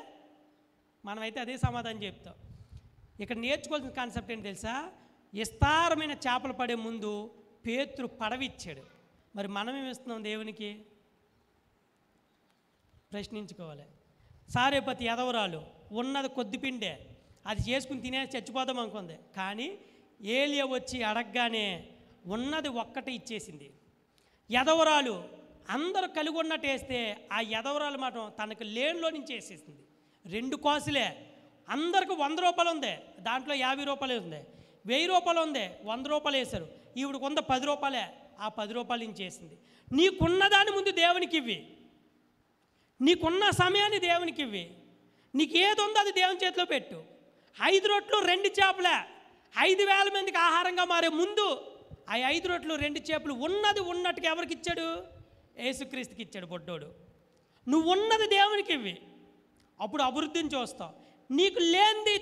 S1: మనమైతే అదే సమాధానం చెప్తాం. ఇక్కడ నేర్చుకోవాల్సిన కాన్సెప్ట్ ఏంటి తెలుసా? విస్తారమైన చేపలు పడే ముందు పేతురు పడవిచ్చాడు. మరి మనం ఏమిస్తున్నాం దేవునికి? ప్రశ్నించుకోవాలి. సారేపతి ఎదవరాలు ఉన్నది కొద్ది పిండే, అది చేసుకుని తినేసి చచ్చిపోదాం అనుకుంది. కానీ ఏలియా వచ్చి అడగగానే ఉన్నది ఒక్కటి ఇచ్చేసింది. ఎదవరాలు అందరూ కలిగి ఉన్నట్టు వేస్తే ఆ ఎదవరాలు మాట తనకు లేన్లో నుంచి వేసేసింది. 2 కాసులే. అందరికి 100 రూపాయలు ఉంది, దాంట్లో 50 రూపాయలు ఉంది. 1000 రూపాయలు ఉంది, 100 రూపాయలు వేశారు. ఈవిడ కొంత 10 రూపాయలే, ఆ 10 రూపాయలు నుంచి వేసింది. నీకున్నదాని ముందు దేవునికి ఇవ్వి. నీకున్న సమయాన్ని దేవునికి ఇవ్వి. నీకు ఏది ఉందో అది దేవుని చేతిలో పెట్టు. 5 రొట్లు 2 చేపలే 5,000 మందికి ఆహారంగా మారే ముందు ఆ 5 రొట్లు 2 చేపలు ఉన్నది ఉన్నట్టుగా ఎవరికి ఇచ్చాడు? యేసుక్రీస్తుకి ఇచ్చాడు. బొడ్డోడు, నువ్వు ఉన్నది దేవునికి ఇవ్వి, అప్పుడు అభివృద్ధిని చూస్తావు. నీకు లేనిది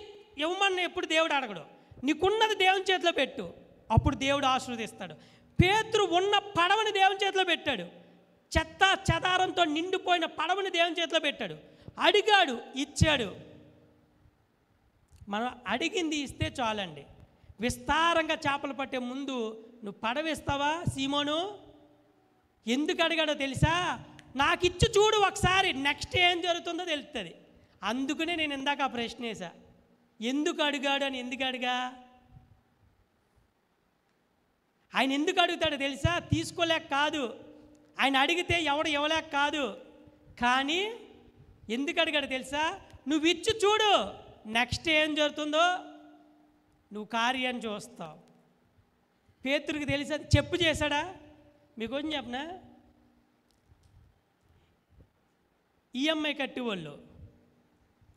S1: ఇవ్వమని ఎప్పుడు దేవుడు అడగడు. నీకున్నది దేవుని చేతిలో పెట్టు, అప్పుడు దేవుడు ఆశీర్వదిస్తాడు. పేతురు ఉన్న పడవని దేవుని చేతిలో పెట్టాడు. చెత్త చెదారంతో నిండిపోయిన పడవని దేవుని చేతిలో పెట్టాడు. అడిగాడు, ఇచ్చాడు. మనం అడిగింది ఇస్తే చాలండి. విస్తారంగా చేపలు పట్టే ముందు నువ్వు పడవేస్తావా సీమోను? ఎందుకు అడిగాడో తెలుసా? నాకు ఇచ్చి చూడు ఒకసారి, నెక్స్ట్ ఏం జరుగుతుందో తెలుస్తుంది. అందుకనే నేను ఇందాక ఆ ప్రశ్న వేసా, ఎందుకు అడిగాడు అని. ఎందుకు అడిగా? ఆయన ఎందుకు అడుగుతాడో తెలుసా? తీసుకోలేక కాదు, ఆయన అడిగితే ఎవడు ఇవ్వలేక కాదు. కానీ ఎందుకు అడిగాడు తెలుసా? నువ్వు ఇచ్చి చూడు, నెక్స్ట్ ఏం జరుగుతుందో నువ్వు కార్యాన్ని చూస్తావు. పేతురుకి తెలిసి అది చెప్పు చేశాడా? మీకు కొంచెం చెప్పనా, ఈఎంఐ కట్టేవాళ్ళు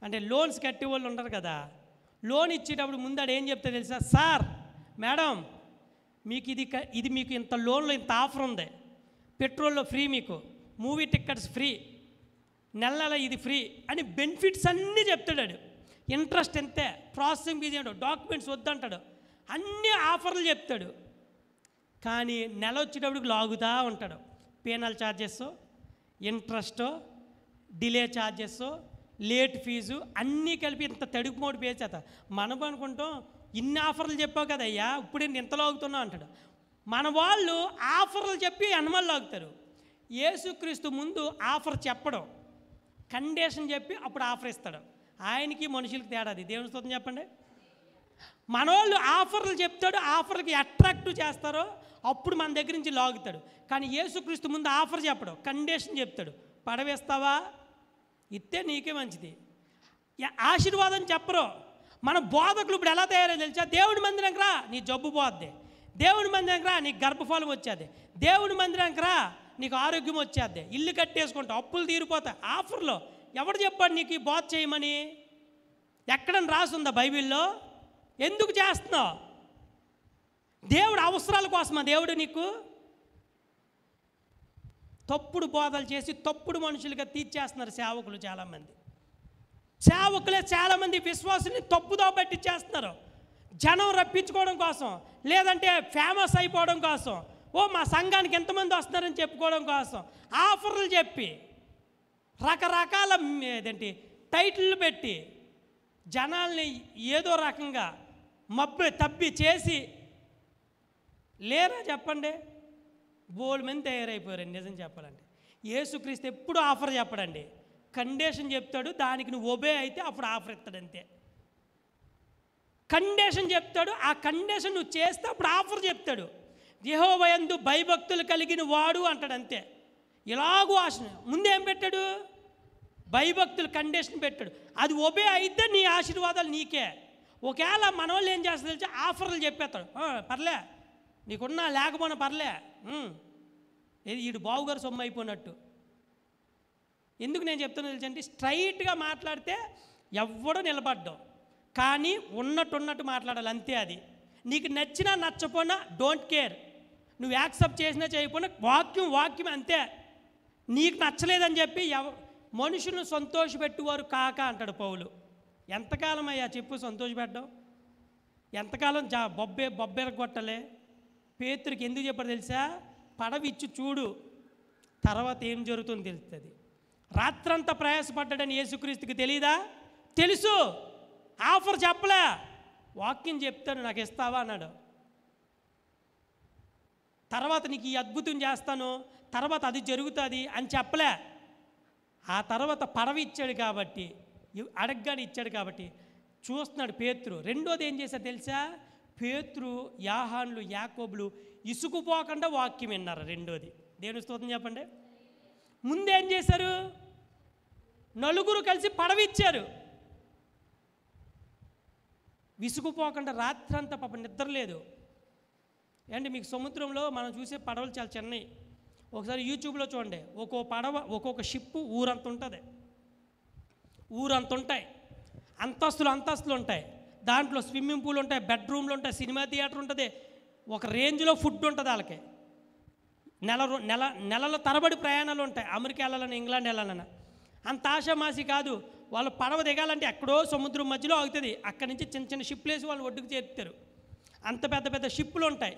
S1: అంటే లోన్స్ కట్టేవాళ్ళు ఉంటారు కదా, లోన్ ఇచ్చేటప్పుడు ముందాడు ఏం చెప్తే తెలుసా? సార్, మేడం, మీకు ఇది మీకు ఇంత లోన్లో ఇంత ఆఫర్ ఉంది, పెట్రోల్లో ఫ్రీ, మీకు మూవీ టికెట్స్ ఫ్రీ, నెల ఇది ఫ్రీ అని బెనిఫిట్స్ అన్నీ చెప్తాడు. ఇంట్రెస్ట్ ఎంతే, ప్రాసెసింగ్ ఫీజు ఏంటో, డాక్యుమెంట్స్ వద్దంటాడు, అన్ని ఆఫర్లు చెప్తాడు. కానీ నెల వచ్చేటప్పటికి లాగుతూ ఉంటాడు. Penal charges, interest, delay charges, late fee అన్నీ కలిపి ఇంత తడుపు మోడు పే చేత. మనం అనుకుంటాం ఇన్ని ఆఫర్లు చెప్పావు కదయ్యా, ఇప్పుడు ఇంత లాగుతున్నావు అంటాడు. మన వాళ్ళు ఆఫర్లు చెప్పి అనుమలు లాగుతారు. యేసుక్రీస్తు ముందు ఆఫర్ చెప్పడం, కండిషన్ చెప్పి అప్పుడు ఆఫర్ ఇస్తాడు. ఆయనకి మనుషులకి తేడాది. దేవుని స్తోత్రం చెప్పండి. మనోళ్ళు ఆఫర్లు చెప్తాడు, ఆఫర్లకి అట్రాక్టివ్ చేస్తారో అప్పుడు మన దగ్గర నుంచి లాగుతాడు. కానీ యేసుక్రీస్తు ముందు ఆఫర్ చెప్పడం, కండిషన్ చెప్తాడు. పడవేస్తావా, ఇస్తే నీకే మంచిది. ఆశీర్వాదం చెప్పరు. మన బోధకులు ఇప్పుడు ఎలా తయారో తెలుసా? దేవుడి మందిరంకి రా, నీ జబ్బు పోద్ది. దేవుడి మందిరంకి రా, నీకు గర్భఫలం వచ్చేది. దేవుడి మందిరంకి రా, నీకు ఆరోగ్యం వచ్చేద్ది. ఇల్లు కట్టేసుకుంటావు, అప్పులు తీరిపోతాయి. ఆఫర్లో ఎవడు చెప్పాడు నీకు ఈ బోధ చేయమని? ఎక్కడని రాసుందా బైబిల్లో? ఎందుకు చేస్తున్నావు? దేవుడు అవసరాల కోసమా దేవుడు నీకు? తప్పుడు బోధలు చేసి తప్పుడు మనుషులుగా తీర్చేస్తున్నారు సేవకులు. చాలామంది సేవకులే చాలామంది విశ్వాసుని తప్పుదో బట్టి చేస్తున్నారు. జనం రప్పించుకోవడం కోసం, లేదంటే ఫేమస్ అయిపోవడం కోసం, ఓ మా సంఘానికి ఎంతమంది వస్తున్నారని చెప్పుకోవడం కోసం ఆఫర్లు చెప్పి రకరకాల ఏదేంటి టైటిళ్ళు పెట్టి జనాల్ని ఏదో రకంగా తప్పి చేసి లేరా చెప్పండి? బోల్డ్ మంది తయారైపోయారండి. నిజం చెప్పాలంటే యేసుక్రీస్తు ఎప్పుడు ఆఫర్ చెప్పడండి, కండిషన్ చెప్తాడు. దానికి నువ్వు ఒబే అయితే అప్పుడు ఆఫర్ ఇస్తాడు. అంతే, కండిషన్ చెప్తాడు. ఆ కండిషన్ నువ్వు చేస్తే అప్పుడు ఆఫర్ చెప్తాడు. యెహోవాయందు భయభక్తులు కలిగిన వాడు అంటాడు. అంతే. ఇలాగూ ఆశ ముందేం పెట్టాడు? భయభక్తులు కండిషన్ పెట్టాడు. అది ఒబే అయితే నీ ఆశీర్వాదాలు నీకే. ఒకవేళ మన వాళ్ళు ఏం చేస్తారు తెలిసి ఆఫర్లు చెప్పేస్తాడు. పర్లే, నీకున్నా లేకపోయినా పర్లే, వీడు బావుగారు సొమ్ము అయిపోయినట్టు. ఎందుకు నేను చెప్తున్నా తెలుసంటే, స్ట్రైట్గా మాట్లాడితే ఎవ్వడూ నిలబడ్డావు, కానీ ఉన్నట్టు మాట్లాడాలి. అంతే. అది నీకు నచ్చినా నచ్చపోయినా డోంట్ కేర్. నువ్వు యాక్సెప్ట్ చేసినా చేయకపోయినా వాక్యం అంతే. నీకు నచ్చలేదని చెప్పి మనుషులను సంతోషపెట్టువారు కాక అంటాడు పౌలు. ఎంతకాలం అయ్యా చెప్పు సంతోషపెట్టడం? ఎంతకాలం బొబ్బెరగొట్టలే? పేతురికి ఎందుకు చెప్పాడు తెలుసా? పడవిచ్చి చూడు, తర్వాత ఏం జరుగుతుందో తెలుస్తుంది. రాత్రంతా ప్రయాసపడ్డాడని యేసుక్రీస్తుకి తెలీదా? తెలుసు. ఆఫర్ చెప్పలే, వాక్యం చెప్తాను, నాకు ఇస్తావా అన్నాడు. తర్వాత నీకు ఈ అద్భుతం చేస్తాను, తర్వాత అది జరుగుతుంది అని చెప్పలే. ఆ తర్వాత పడవ ఇచ్చాడు కాబట్టి, అడగ్గానే ఇచ్చాడు కాబట్టి చూస్తున్నాడు పేతురు. రెండోది ఏం చేశాడు తెలుసా? పేతురు, యాహాన్లు, యాకోబులు ఇసుకుపోకుండా వాక్యం విన్నారు. రెండోది, దేవుని స్తోత్రం చెప్పండి. ముందేం చేశారు? నలుగురు కలిసి పడవ ఇచ్చారు. విసుకుపోకుండా రాత్రంతా పాప నిద్ర లేదు. అంటే మీకు సముద్రంలో మనం చూసే పడవలు చాలా చిన్నవి. ఒకసారి యూట్యూబ్లో చూడండి, ఒక్కో పడవ ఒక్కొక్క షిప్పు ఊరంత ఉంటుంది, ఊరంత ఉంటాయి, అంతస్తులు ఉంటాయి. దాంట్లో స్విమ్మింగ్ పూల్ ఉంటాయి, బెడ్రూమ్లు ఉంటాయి, సినిమా థియేటర్ ఉంటుంది, ఒక రేంజ్లో ఫుడ్ ఉంటుంది. వాళ్ళకి నెలల తరబడి ప్రయాణాలు ఉంటాయి. అమెరికా వెళ్ళాలని, ఇంగ్లాండ్ వెళ్ళాలన్నా అంత ఆశామాసి కాదు. వాళ్ళు పడవ దిగాలంటే ఎక్కడో సముద్రం మధ్యలో ఆగుతుంది. అక్కడి నుంచి చిన్న షిప్లు వేసి వాళ్ళు ఒడ్డుకు చేరుతారు. అంత పెద్ద షిప్పులు ఉంటాయి.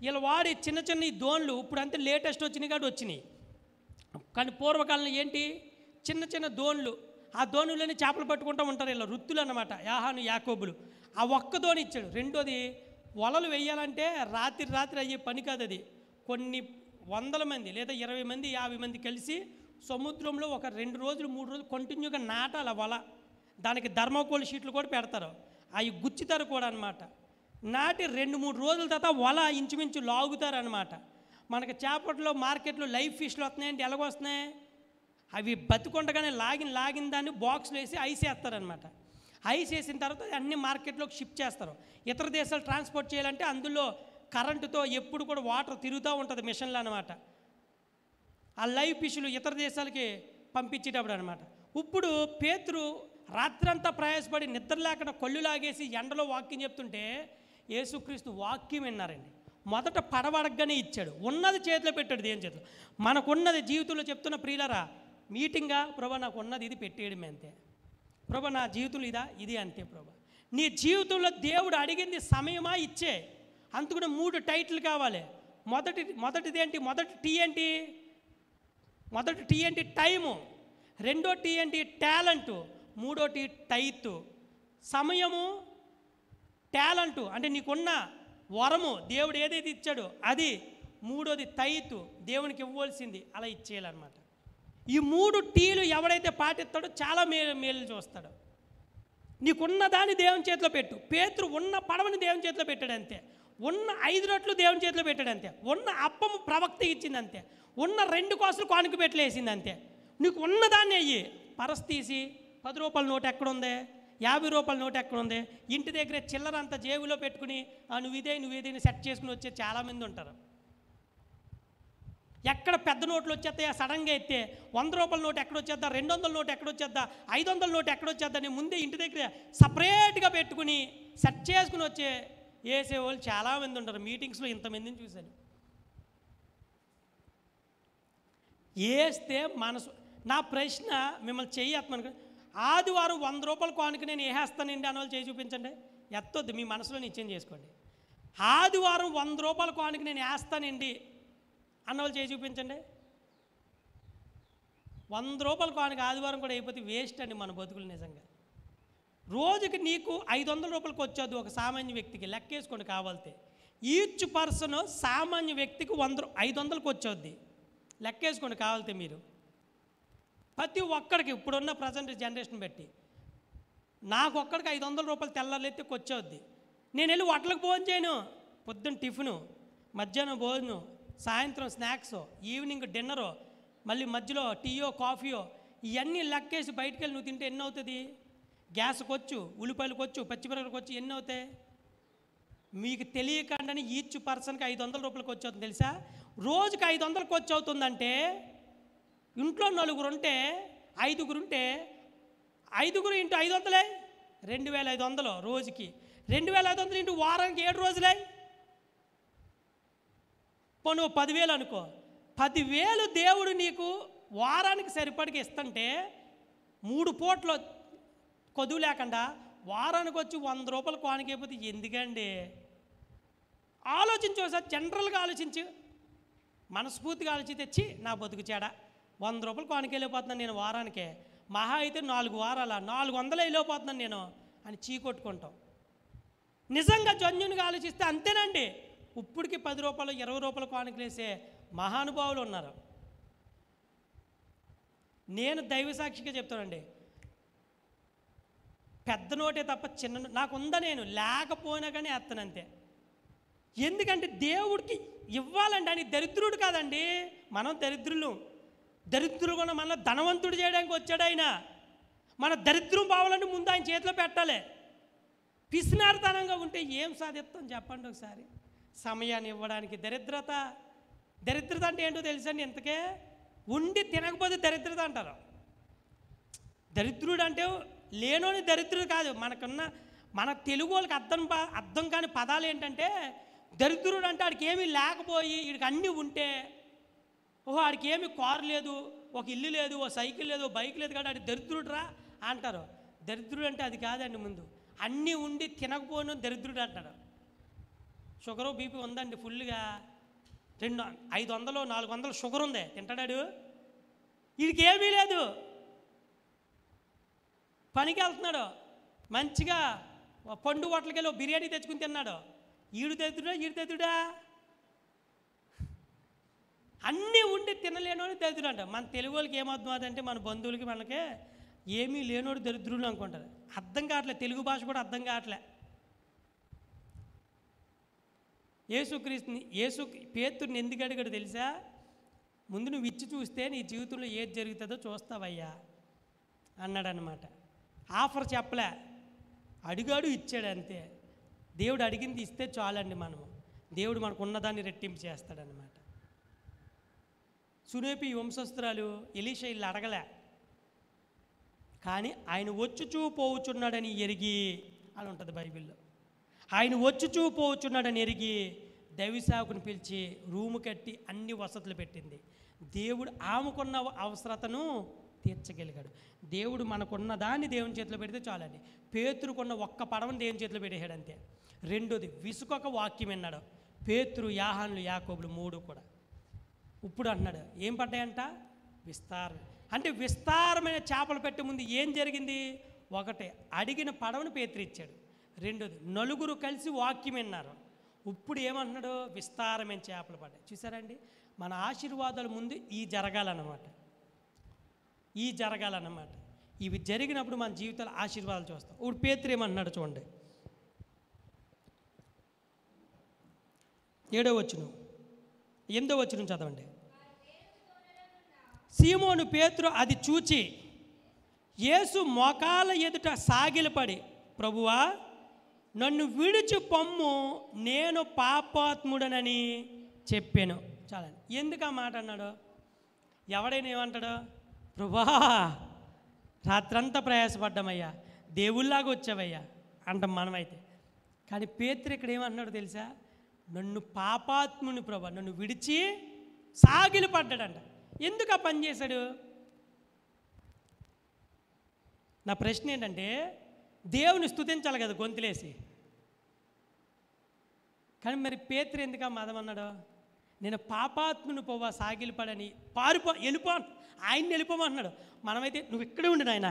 S1: ఇలా వాడి చిన్న ఈ దోన్లు ఇప్పుడు అంతే లేటెస్ట్ వచ్చినాయి కాబట్టి వచ్చినాయి. కానీ పూర్వకాలంలో ఏంటి, చిన్న దోన్లు. ఆ దోణులని చేపలు పట్టుకుంటూ ఉంటారు. ఇలా వృత్తులు అన్నమాట, యాహాను యాకోబులు. ఆ ఒక్క దోణి ఇచ్చాడు. రెండోది, వలలు వేయాలంటే రాత్రి అయ్యే పని కాదు. అది కొన్ని 100 మంది లేదా 20 మంది 50 మంది కలిసి సముద్రంలో ఒక 2 రోజులు 3 రోజులు కంటిన్యూగా నాటాలి వల. దానికి ధర్మకోల్ షీట్లు కూడా పెడతారు, అవి గుచ్చుతారు కూడా అనమాట. నాటి 2-3 రోజుల తర్వాత వల ఇంచుమించు లాగుతారు అనమాట. మనకి చేపట్లో మార్కెట్లో లైవ్ ఫిష్లు వస్తున్నాయంటే ఎలాగొస్తున్నాయి? అవి బతికొండగానే లాగిన దాన్ని బాక్స్లో వేసి ఐస్ వేస్తారనమాట. ఐస్ వేసిన తర్వాత అన్ని మార్కెట్లోకి షిప్ చేస్తారు. ఇతర దేశాలు ట్రాన్స్పోర్ట్ చేయాలంటే అందులో కరెంటుతో ఎప్పుడు కూడా వాటర్ తిరుగుతూ ఉంటుంది, మిషన్లు అనమాట. ఆ లైవ్ ఫిష్లు ఇతర దేశాలకి పంపించేటప్పుడు అనమాట. ఇప్పుడు పేతురు రాత్రంతా ప్రయాసపడి నిద్ర లేకుండా కళ్ళు లాగేసి ఎండలో వాక్యం చెప్తుంటే యేసుక్రీస్తు వాక్యం విన్నారండి. మొదట పడవడగ్గానే ఇచ్చాడు, ఉన్నది చేతిలో పెట్టాడు. దేని చేతిలో? మనకున్నది జీవితంలో చెప్తున్న ప్రియులరా, మీటింగా ప్రభా నాకు ఉన్నది ఇది పెట్టేయడమే అంతే. ప్రభా నా జీవితంలో ఇదా ఇది అంతే. ప్రభా నీ జీవితంలో దేవుడు అడిగింది సమయమా ఇచ్చే. అందుకని 3 టైటిల్ కావాలి. మొదటిది ఏంటి? మొదటి టీ ఏంటి? టైము. రెండో టీ ఏంటి? టాలెంటు. మూడోటి టైతు. సమయము, టాలెంటు అంటే నీకున్న వరము దేవుడు ఏదైతే ఇచ్చాడో అది. మూడోది తైతు, దేవునికి ఇవ్వాల్సింది అలా ఇచ్చేయాలన్నమాట. ఈ 3 టీలు ఎవడైతే పాటిస్తాడో చాలా మేలు చూస్తాడు. నీకున్న దాన్ని దేవుని చేతిలో పెట్టు. పేతురు ఉన్న పడవని దేవుని చేతిలో పెట్టాడు అంతే. ఉన్న 5 రొట్లు దేవుని చేతిలో పెట్టాడు అంతే. ఉన్న అప్పము ప్రవక్తకి ఇచ్చింది అంతే. ఉన్న 2 కోసలు కానుక పెట్టలేసింది అంతే. నీకు ఉన్నదాన్ని అయ్యి పరస్తీసి 10 రూపాయల నోటు ఎక్కడుందే, 50 రూపాయల నోటు ఎక్కడుందే, ఇంటి దగ్గర చిల్లర అంతా జేబులో పెట్టుకుని నువ్వు ఇదే సెట్ చేసుకుని వచ్చే చాలామంది ఉంటారు. ఎక్కడ పెద్ద నోట్లు వచ్చేస్తాయా సడన్గా ఎత్తే 100 రూపాయల నోటు ఎక్కడొచ్చేద్దా, 200 నోటు ఎక్కడొచ్చేద్దా, 500 నోటు ఎక్కడొచ్చేద్దా అని ముందే ఇంటి దగ్గర సపరేట్గా పెట్టుకుని సెట్ చేసుకుని వచ్చే వేసేవాళ్ళు చాలామంది ఉంటారు. మీటింగ్స్లో ఇంతమందిని చూశాను. వేస్తే మనసు. నా ప్రశ్న మిమ్మల్ని చెయ్యత్మను, ఆదివారం 100 రూపాయల కానుక నేను వేసేస్తానండి అన్న వాళ్ళు చేయి చూపించండి. ఎత్తొద్దు, మీ మనసులో నిశ్చయం చేసుకోండి. ఆదివారం 100 రూపాయల కానుక నేను వేస్తానండి అన్నవాళ్ళు చేయి చూపించండి. 100 రూపాయల కానుక ఆదివారం కూడా అయిపోతే వేస్ట్ అండి మన బతుకులు. నిజంగా రోజుకి నీకు 500 రూపాయలకు వచ్చేది ఒక సామాన్య వ్యక్తికి లెక్కేసుకోండి కావాలితే. ఈచ్ పర్సన్ సామాన్య వ్యక్తికి 500కి వచ్చేది లెక్కేసుకోండి కావాలితే. మీరు ప్రతి ఒక్కడికి ఇప్పుడున్న ప్రజెంట్ జనరేషన్ బట్టి నాకు ఒక్కడికి 500 రూపాయలు తెల్లారెత్తే వచ్చేది. నేను వెళ్ళి హోటల్కి భోజనం చేయను. పొద్దున్న టిఫిను, మధ్యాహ్నం భోజనం, సాయంత్రం స్నాక్స్, ఈవినింగ్ డిన్నరు, మళ్ళీ మధ్యలో టీయో కాఫీయో ఇవన్నీ లెక్కేసి బయటికి వెళ్ళి నువ్వు తింటే ఎన్ని అవుతుంది? గ్యాస్కి వచ్చు, ఉల్లిపాయలకు వచ్చు, పచ్చిమిరపకాయలకు వచ్చు, ఎన్ని అవుతాయి? మీకు తెలియకుండానే ఈచ్ పర్సన్కి 500 రూపాయలకు వచ్చి అవుతుంది తెలుసా? రోజుకి 500కి వచ్చి అవుతుందంటే ఇంట్లో 4 ఉంటే 5 ఉంటే 5 ఇంటూ 500 2500 రోజుకి. 2500 ఇంటూ వారానికి 7 రోజులే. పోను 10,000 అనుకో. 10,000 దేవుడు నీకు వారానికి సరిపడికి ఇస్తుంటే 3 పూటలు కొదువు లేకుండా వారానికి వచ్చి 100 రూపాయలు కానుకైపోతే ఎందుకండి? ఆలోచించు ఒకసారి, జనరల్గా ఆలోచించు, మనస్ఫూర్తిగా ఆలోచిస్తే తెచ్చి నా బతుకు చేడ 100 రూపాయలు కానుకెళ్ళిపోతున్నాను నేను వారానికే, మహా అయితే 4 వారాల 400 వెళ్ళిపోతున్నాను నేను అని చీకొట్టుకుంటాం. నిజంగా జన్యునిగా ఆలోచిస్తే అంతేనండి. ఇప్పటికి 10 రూపాయలు 20 రూపాయలు కానుకలేసే మహానుభావులు ఉన్నారు. నేను దైవసాక్షిగా చెప్తానండి, పెద్ద నోటే తప్ప చిన్న నాకు ఉందా, నేను లేకపోయినా కానీ వేస్తానంతే. ఎందుకంటే దేవుడికి ఇవ్వాలండి. ఆయన దరిద్రుడు కాదండి, మనం దరిద్రులు కూడా మన ధనవంతుడు చేయడానికి వచ్చాడు ఆయన. మన దరిద్రం బావాలంటే ముందు ఆయన చేతిలో పెట్టాలి. పిసినారితనంగా ఉంటే ఏం సాధిస్తాం చెప్పండి ఒకసారి? సమయాన్ని ఇవ్వడానికి దరిద్రత అంటే ఏంటో తెలుసండి? ఇంతకే ఉండి తినకపోతే దరిద్రత అంటారు. దరిద్రుడు అంటే లేనోని దరిద్రుడు కాదు. మన తెలుగు వాళ్ళకి అర్థం కాని పదాలు ఏంటంటే, దరిద్రుడు అంటే ఆడికి ఏమీ లేకపోయి వీడికి అన్నీ ఉంటే, ఓహో ఆడికి ఏమి కారు లేదు, ఒక ఇల్లు లేదు, ఓ సైకిల్ లేదు, ఓ బైక్ లేదు కాబట్టి ఆడి దరిద్రుడు రా అంటారు. దరిద్రుడు అంటే అది కాదండి. ముందు అన్నీ ఉండి తినకపోను దరిద్రుడు అంటాడు. షుగరు బీపీ ఉందండి ఫుల్గా, 500 400 షుగర్ ఉంది, తింటాడాడు. వీడికి ఏమీ లేదు, పనికి వెళ్తున్నాడు, మంచిగా పండు హోటల్కి వెళ్ళి బిర్యానీ తెచ్చుకుని తిన్నాడు. ఈడు దరిద్రుడా? అన్నీ ఉండి తినలేనోడు దరిద్రుడు అంట. మన తెలుగు వాళ్ళకి ఏమర్థం అవుతుందంటే, మన బంధువులకి మనకే ఏమీ లేనోడు దరిద్రుడు అనుకుంటారు. అర్థం కావట్లే, తెలుగు భాష కూడా అర్థం కావట్లే. పేతురుని ఎందుకు అడిగాడు తెలుసా? ముందు నువ్వు ఇచ్చి చూస్తే నీ జీవితంలో ఏది జరుగుతుందో చూస్తావయ్యా అన్నాడనమాట. ఆఫర్ చెప్పలే, అడిగాడు, ఇచ్చాడు, అంతే. దేవుడు అడిగింది ఇస్తే చాలండి. దేవుడు మనకు ఉన్నదాన్ని రెట్టింపు చేస్తాడనమాట. సునేపి వంశస్థురాలు ఎలీషా ఇల్లు అడగలే, కానీ ఆయన వచ్చుచూ పోవుచున్నాడని ఎరిగి అని ఉంటుంది బైబిల్లో. ఆయన వచ్చుచూ పోవుచున్నాడని ఎరిగి దైవసేవకుని పిలిచి రూము కట్టి అన్ని వసతులు పెట్టింది. దేవుడు ఆమెకున్న అవసరతను తీర్చగలిగాడు. దేవుడు మనకున్న దాన్ని దేవుని చేతిలో పెడితే చాలండి. పేతురుకున్న ఒక్క పడవని దేవుని చేతిలో పెట్టేశాడు, అంతే. రెండోది, విసుకొక వాక్యం విన్నాడు. పేతురు, యాహానులు, యాకోబులు 3 కూడా. ఇప్పుడు అంటున్నాడు, ఏం పడ్డాయంట? విస్తారం. అంటే విస్తారమైన చేపలు పెట్టే ముందు ఏం జరిగింది? ఒకటే, అడిగిన పడవను పేతురు ఇచ్చాడు. రెండోది, నలుగురు కలిసి వాక్యం విన్నారు. ఇప్పుడు ఏమంటున్నాడు? విస్తారమైన చేపలు పడ్డాయి. చూసారండి, మన ఆశీర్వాదాల ముందు ఈ జరగాలన్నమాట. ఇవి జరిగినప్పుడు మన జీవితాలు ఆశీర్వాదాలు చూస్తాం. ఇప్పుడు పేతురు ఏమంటున్నాడు చూడండి, 7వ వచనం, 8వ వచనం చదవండి. సీమోను పేతురు అది చూచి యేసు మోకాళ్ళ ఎదుట సాగిలపడి, ప్రభువా నన్ను విడిచి పొమ్ము, నేను పాపాత్ముడనని చెప్పాను. చాలండి. ఎందుకు ఆ మాట అన్నాడు? ఎవడైనా ఏమంటాడు? ప్రభువా రాత్రంతా ప్రయాసపడ్డామయ్యా, దేవుళ్ళలాగా వచ్చావయ్యా అంటాం మనమైతే. కానీ పేతురు ఇక్కడ ఏమంటున్నాడు తెలుసా? నన్ను పాపాత్ముని ప్రభువా, నన్ను విడిచి సాగిలు పడ్డాడంట. ఎందుకు ఆ పని చేశాడు? నా ప్రశ్న ఏంటంటే, దేవుని స్తుతించాలి కదా గొంతులేసి. కానీ మరి పేతురు ఎందుకు ఆ మదం అన్నాడు? నేను పాపాత్ముని పోవా సాగిలిపడని వెళ్ళిపో, ఆయన్ని వెళ్ళిపోమంటున్నాడు. మనమైతే నువ్వు ఇక్కడే ఉండు నాయన,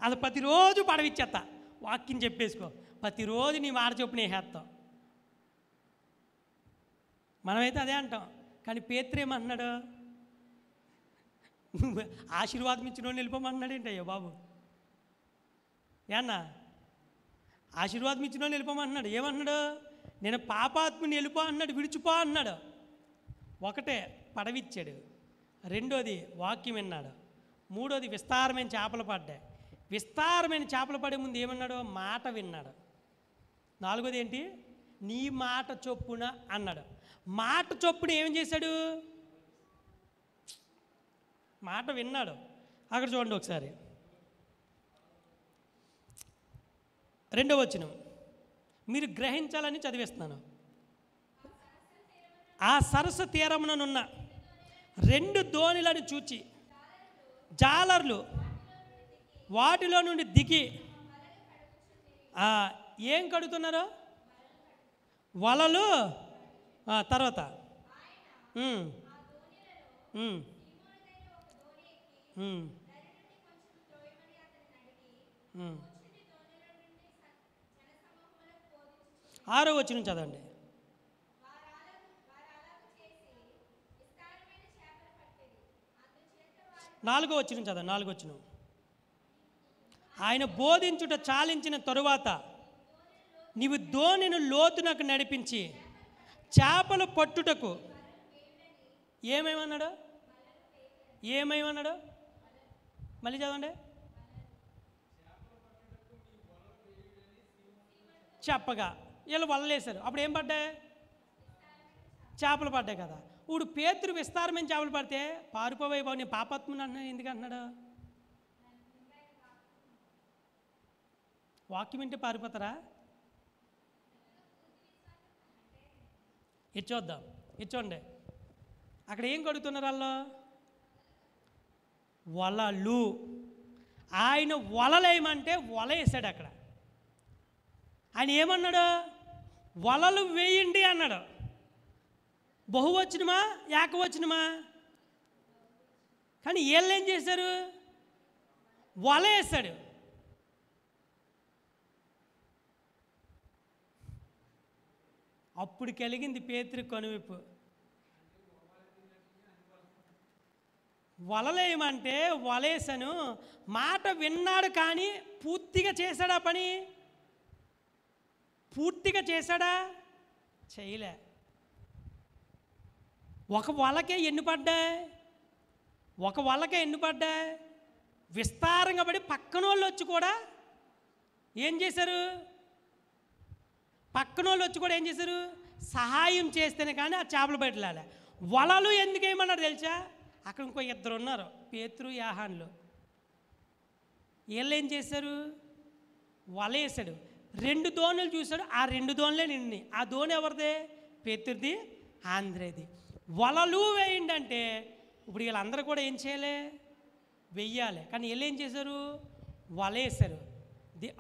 S1: అది ప్రతిరోజు పడవిచ్చేస్తా, వాక్యం చెప్పేసుకో, ప్రతిరోజు నీ మాట చొప్పున వేసేస్తాం. మనమైతే అదే అంటాం. కానీ పేతురు ఏమంటున్నాడు? ఆశీర్వాదం ఇచ్చిన వాడిని వెళ్ళిపోమంటున్నాడు ఏంటయ్యో బాబు? ఏమన్నా ఆశీర్వాదం ఇచ్చిన వాడిని వెళ్ళిపోమంటున్నాడు. ఏమంటున్నాడు? నేను పాపాత్ముని వెళ్ళిపో అన్నాడు, విడిచిపో అన్నాడు. ఒకటే, పడవిచ్చాడు. రెండోది, వాక్యం విన్నాడు. మూడోది, విస్తారమైన చేపలు పడ్డాయి. విస్తారమైన చేపలు పడే ముందు ఏమన్నాడు? మాట విన్నాడు. నాలుగోది ఏంటి? నీ మాట చొప్పున అన్నాడు. మాట చొప్పున ఏం చేశాడు? మాట విన్నాడు. అక్కడ చూడండి ఒకసారి, 2వ వచనం మీరు గ్రహించాలని చదివేస్తున్నాను. ఆ సరస్సు తీరముననున్న 2 దోణిలను చూచి జాలర్లు వాటిలో నుండి దిగి ఏం కడుగుతున్నారు? వలలు. తర్వాత ఆరో వచనం చదవండి. 4వ వచనం చదవండి. 4వ వచనం. ఆయన బోధించుట చాలించిన తరువాత నీవు దోణిని లోతునకు నడిపించి చేపలు పట్టుటకు ఏమేమన్నాడు? మళ్ళీ చదవండి. చెప్పగా వీళ్ళు వలలేశారు. అప్పుడు ఏం పడ్డాయి? చేపలు పడ్డాయి కదా. ఇప్పుడు పేతురు విస్తారమైన చేపలు పడితే పారిపోవే బాబు నేను పాపాత్ముని అన్నాడు. ఎందుకు అంటున్నాడు? వాక్యం వింటే పారిపోతారా? ఇచ్చొద్దాం, ఇచ్చోండి. అక్కడ ఏం కడుగుతున్నారు వాళ్ళు? వలలు. ఆయన వలలేయమంటే వల వేసాడు. అక్కడ ఆయన ఏమన్నాడు? వలలు వేయండి అన్నాడు. బహువచనమా ఏకవచనమా? కానీ వీళ్ళు ఏం చేశారు? వల వేశాడు. అప్పుడు కలిగింది పేతురు కనువిప్పు. వలలేయమంటే వలేసను మాట విన్నాడు, కానీ పూర్తిగా చేశాడా పని? పూర్తిగా చేశాడా? చేయలే. ఒక వలకే ఎన్ని పడ్డాయి? విస్తారంగా పడి పక్కన వాళ్ళు వచ్చి కూడా ఏం చేశారు? పక్కన వాళ్ళు వచ్చి కూడా ఏం చేశారు, సహాయం చేస్తేనే కానీ ఆ చేపలు బయటలాలే. వలలు ఎందుకు ఏమన్నారు తెలుసా, అక్కడ ఇంకో ఇద్దరు ఉన్నారు, పేతురు యాహాన్లు. వీళ్ళు ఏం చేశారు, వల వేసాడు, 2 దోణులు చూశాడు, ఆ 2 దోణులే నిండి. ఆ దోణి ఎవరిదే, పేతురిది, ఆంధ్రేది. వలలు వేయండి అంటే ఇప్పుడు వీళ్ళందరూ కూడా ఏం చేయాలి, వెయ్యాలి. కానీ వీళ్ళు ఏం చేశారు, వల వేశారు.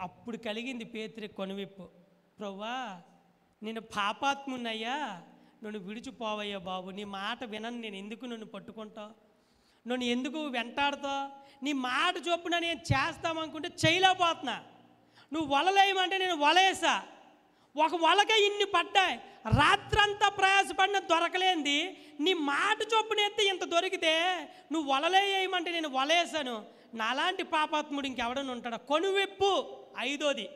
S1: అప్పుడు కలిగింది పేతురికి కొనువిప్పు. ప్రభువా, నేను పాపాత్మున్నయ్యా, నన్ను విడిచిపోవయ్యా బాబు, నీ మాట వినను, నేను ఎందుకు నన్ను పట్టుకుంటావు, నన్ను ఎందుకు వెంటాడుతావు, నీ మాట చొప్పున నేను చేస్తామనుకుంటే చేయలేకపోతున్నా, నువ్వు వలలేయమంటే నేను వలేసా, ఒక వలక ఇన్ని పడ్డాయి, రాత్రంతా ప్రయాసపడిన దొరకలేంది, నీ మాట చొప్పున ఎత్తే ఇంత దొరికితే నువ్వు వలలేయమంటే నేను వలేసాను, నాలాంటి పాపాత్ముడు ఇంకెవడని ఉంటాడా. కొనువిప్పు, 5వది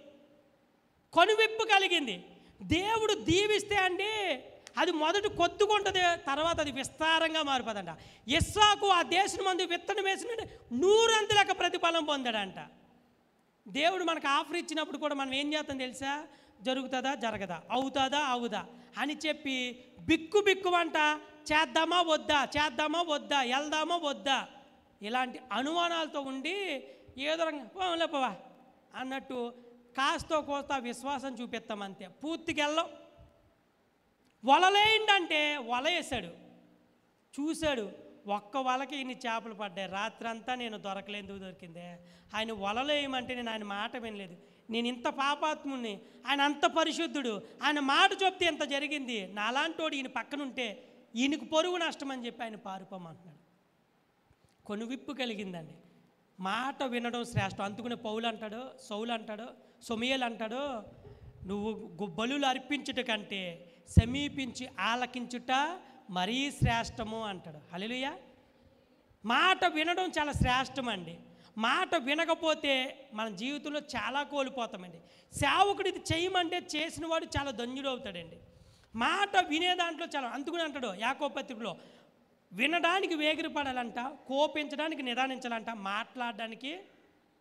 S1: కొనువిప్పు కలిగింది. దేవుడు దీవిస్తే అండి అది మొదట కొద్దుకుంటుంది, తర్వాత అది విస్తారంగా మారిపోదంట. ఇస్సాకు ఆ దేశం మందు విత్తనం వేసినట్టు 100 అంతలెక్క ప్రతిఫలం పొందాడంట. దేవుడు మనకు ఆఫర్ ఇచ్చినప్పుడు కూడా మనం ఏం చేస్తాం తెలుసా, జరుగుతుందా జరగదా, అవుతుందా అవుదా అని చెప్పి బిక్కుమంట, చేద్దామా వద్దా, చేద్దామా వద్దా, వెళ్దామా వద్దా, ఇలాంటి అనుమానాలతో ఉండి ఏదో లేపవా అన్నట్టు కాస్తో కోస్తా విశ్వాసం చూపిస్తాం అంతే, పూర్తికి వెళ్ళం. వలలేయండి వల వేసాడు, చూశాడు, ఒక్క వలకి ఇన్ని చేపలు పడ్డాయి, రాత్రంతా నేను దొరకలేదు, దొరికిందే. ఆయన వలలేయమంటే నేను ఆయన మాట వినలేదు, నేను ఇంత పాపాత్ముని, ఆయన అంత పరిశుద్ధుడు, ఆయన మాట చెప్తే ఇంత జరిగింది, నాలాంటోడు ఈయన పక్కనుంటే ఈయనకు పొరుగు నష్టం అని చెప్పి ఆయన పారిపోమంటున్నాడు. కొనువిప్పు కలిగిందండి. మాట వినడం శ్రేష్టం. అందుకునే పౌలు అంటాడు, సౌలు అంటాడు, సమూయేలు అంటాడు, నువ్వు బలులు అర్పించుట కంటే సమీపించి ఆలకించుట మరీ శ్రేష్టము అంటాడు. హల్లెలూయా. మాట వినడం చాలా శ్రేష్టం అండి. మాట వినకపోతే మన జీవితంలో చాలా కోల్పోతామండి. సేవకుడు ఇది చేయమంటే చేసిన వాడు చాలా ధన్యుడు అవుతాడండి. మాట వినే దాంట్లో చాలా, అందుకుని అంటాడు యాకోబు పత్రికలో, వినడానికి వేగిరపడాలంట, కోపించడానికి నిదానించాలంట, మాట్లాడడానికి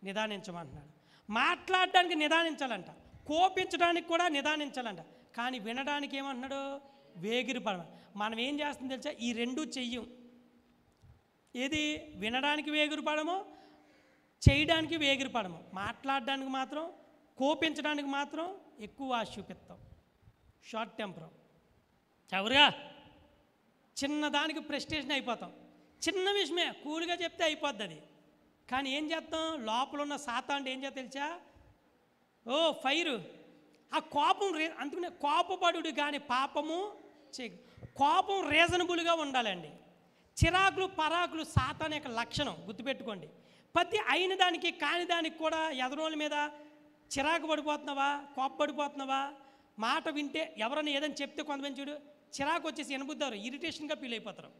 S1: నిదానించమంటున్నాడు. మాట్లాడడానికి నిదానించాలంట, కోపించడానికి కూడా నిదానించాలంట, కానీ వినడానికి ఏమంటున్నాడు, వేగిరపడ. మనం ఏం చేస్తుంది తెలుసా, ఈ 2 చెయ్యం. ఏది, వినడానికి వేగిరపడము, చేయడానికి వేగిరపడము. మాట్లాడడానికి మాత్రం, కోపించడానికి మాత్రం ఎక్కువ ఆశ చూపిస్తాం, షార్ట్ టెంపర్. ఎవరుగా చిన్నదానికి ప్రెస్టేషన్ అయిపోతాం, చిన్న విషయమే కూల్గా చెప్తే అయిపోద్ది అది. కానీ ఏం చేస్తాం, లోపల ఉన్న సాతాను ఏం చేస్తా తెలుసా, ఓ ఫైరు, ఆ కోపం అందుకనే కోపపడు కానీ పాపము చే, కోపం రీజనబుల్గా ఉండాలండి. చిరాకులు పరాకులు సాతాను యొక్క లక్షణం, గుర్తుపెట్టుకోండి. ప్రతి అయిన దానికి కాని దానికి కూడా ఎదరోళ్ళ మీద చిరాకు పడిపోతున్నావా, కోపపడిపోతున్నావా. మాట వింటే ఎవరైనా ఏదైనా చెప్తే కొంతమంది చూడు చిరాకు వచ్చేసి వినబుద్దారు, ఇరిటేషన్గా ఫీల్ అయిపోతారు.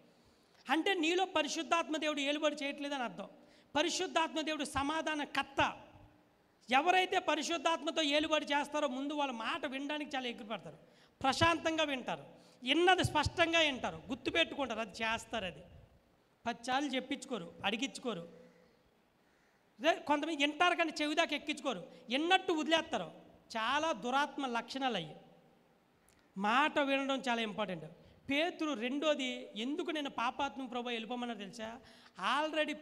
S1: అంటే నీలో పరిశుద్ధాత్మ దేవుడు ఏలుబడి చేయట్లేదని అర్థం. పరిశుద్ధాత్మ దేవుడు సమాధాన కర్త. ఎవరైతే పరిశుద్ధాత్మతో ఏలుబడి చేస్తారో ముందు వాళ్ళ మాట వినడానికి చాలా ఎగిరిపడతారు, ప్రశాంతంగా వింటారు, విన్నది స్పష్టంగా వింటారు, గుర్తుపెట్టుకుంటారు, అది చేస్తారు. అది 10 సార్లు చెప్పించుకోరు, అడిగించుకోరు. కొంతమంది వింటారు కానీ చెవిదాకా ఎక్కించుకోరు, విన్నట్టు వదిలేస్తారు. చాలా దురాత్మ లక్షణాలు అయ్యి. మాట వినడం చాలా ఇంపార్టెంట్. పేతురు రెండోది, ఎందుకు నేను పాపాత్మ ప్రభు వెళ్ళిపోమన్నా తెలుసా, ఆల్రెడీ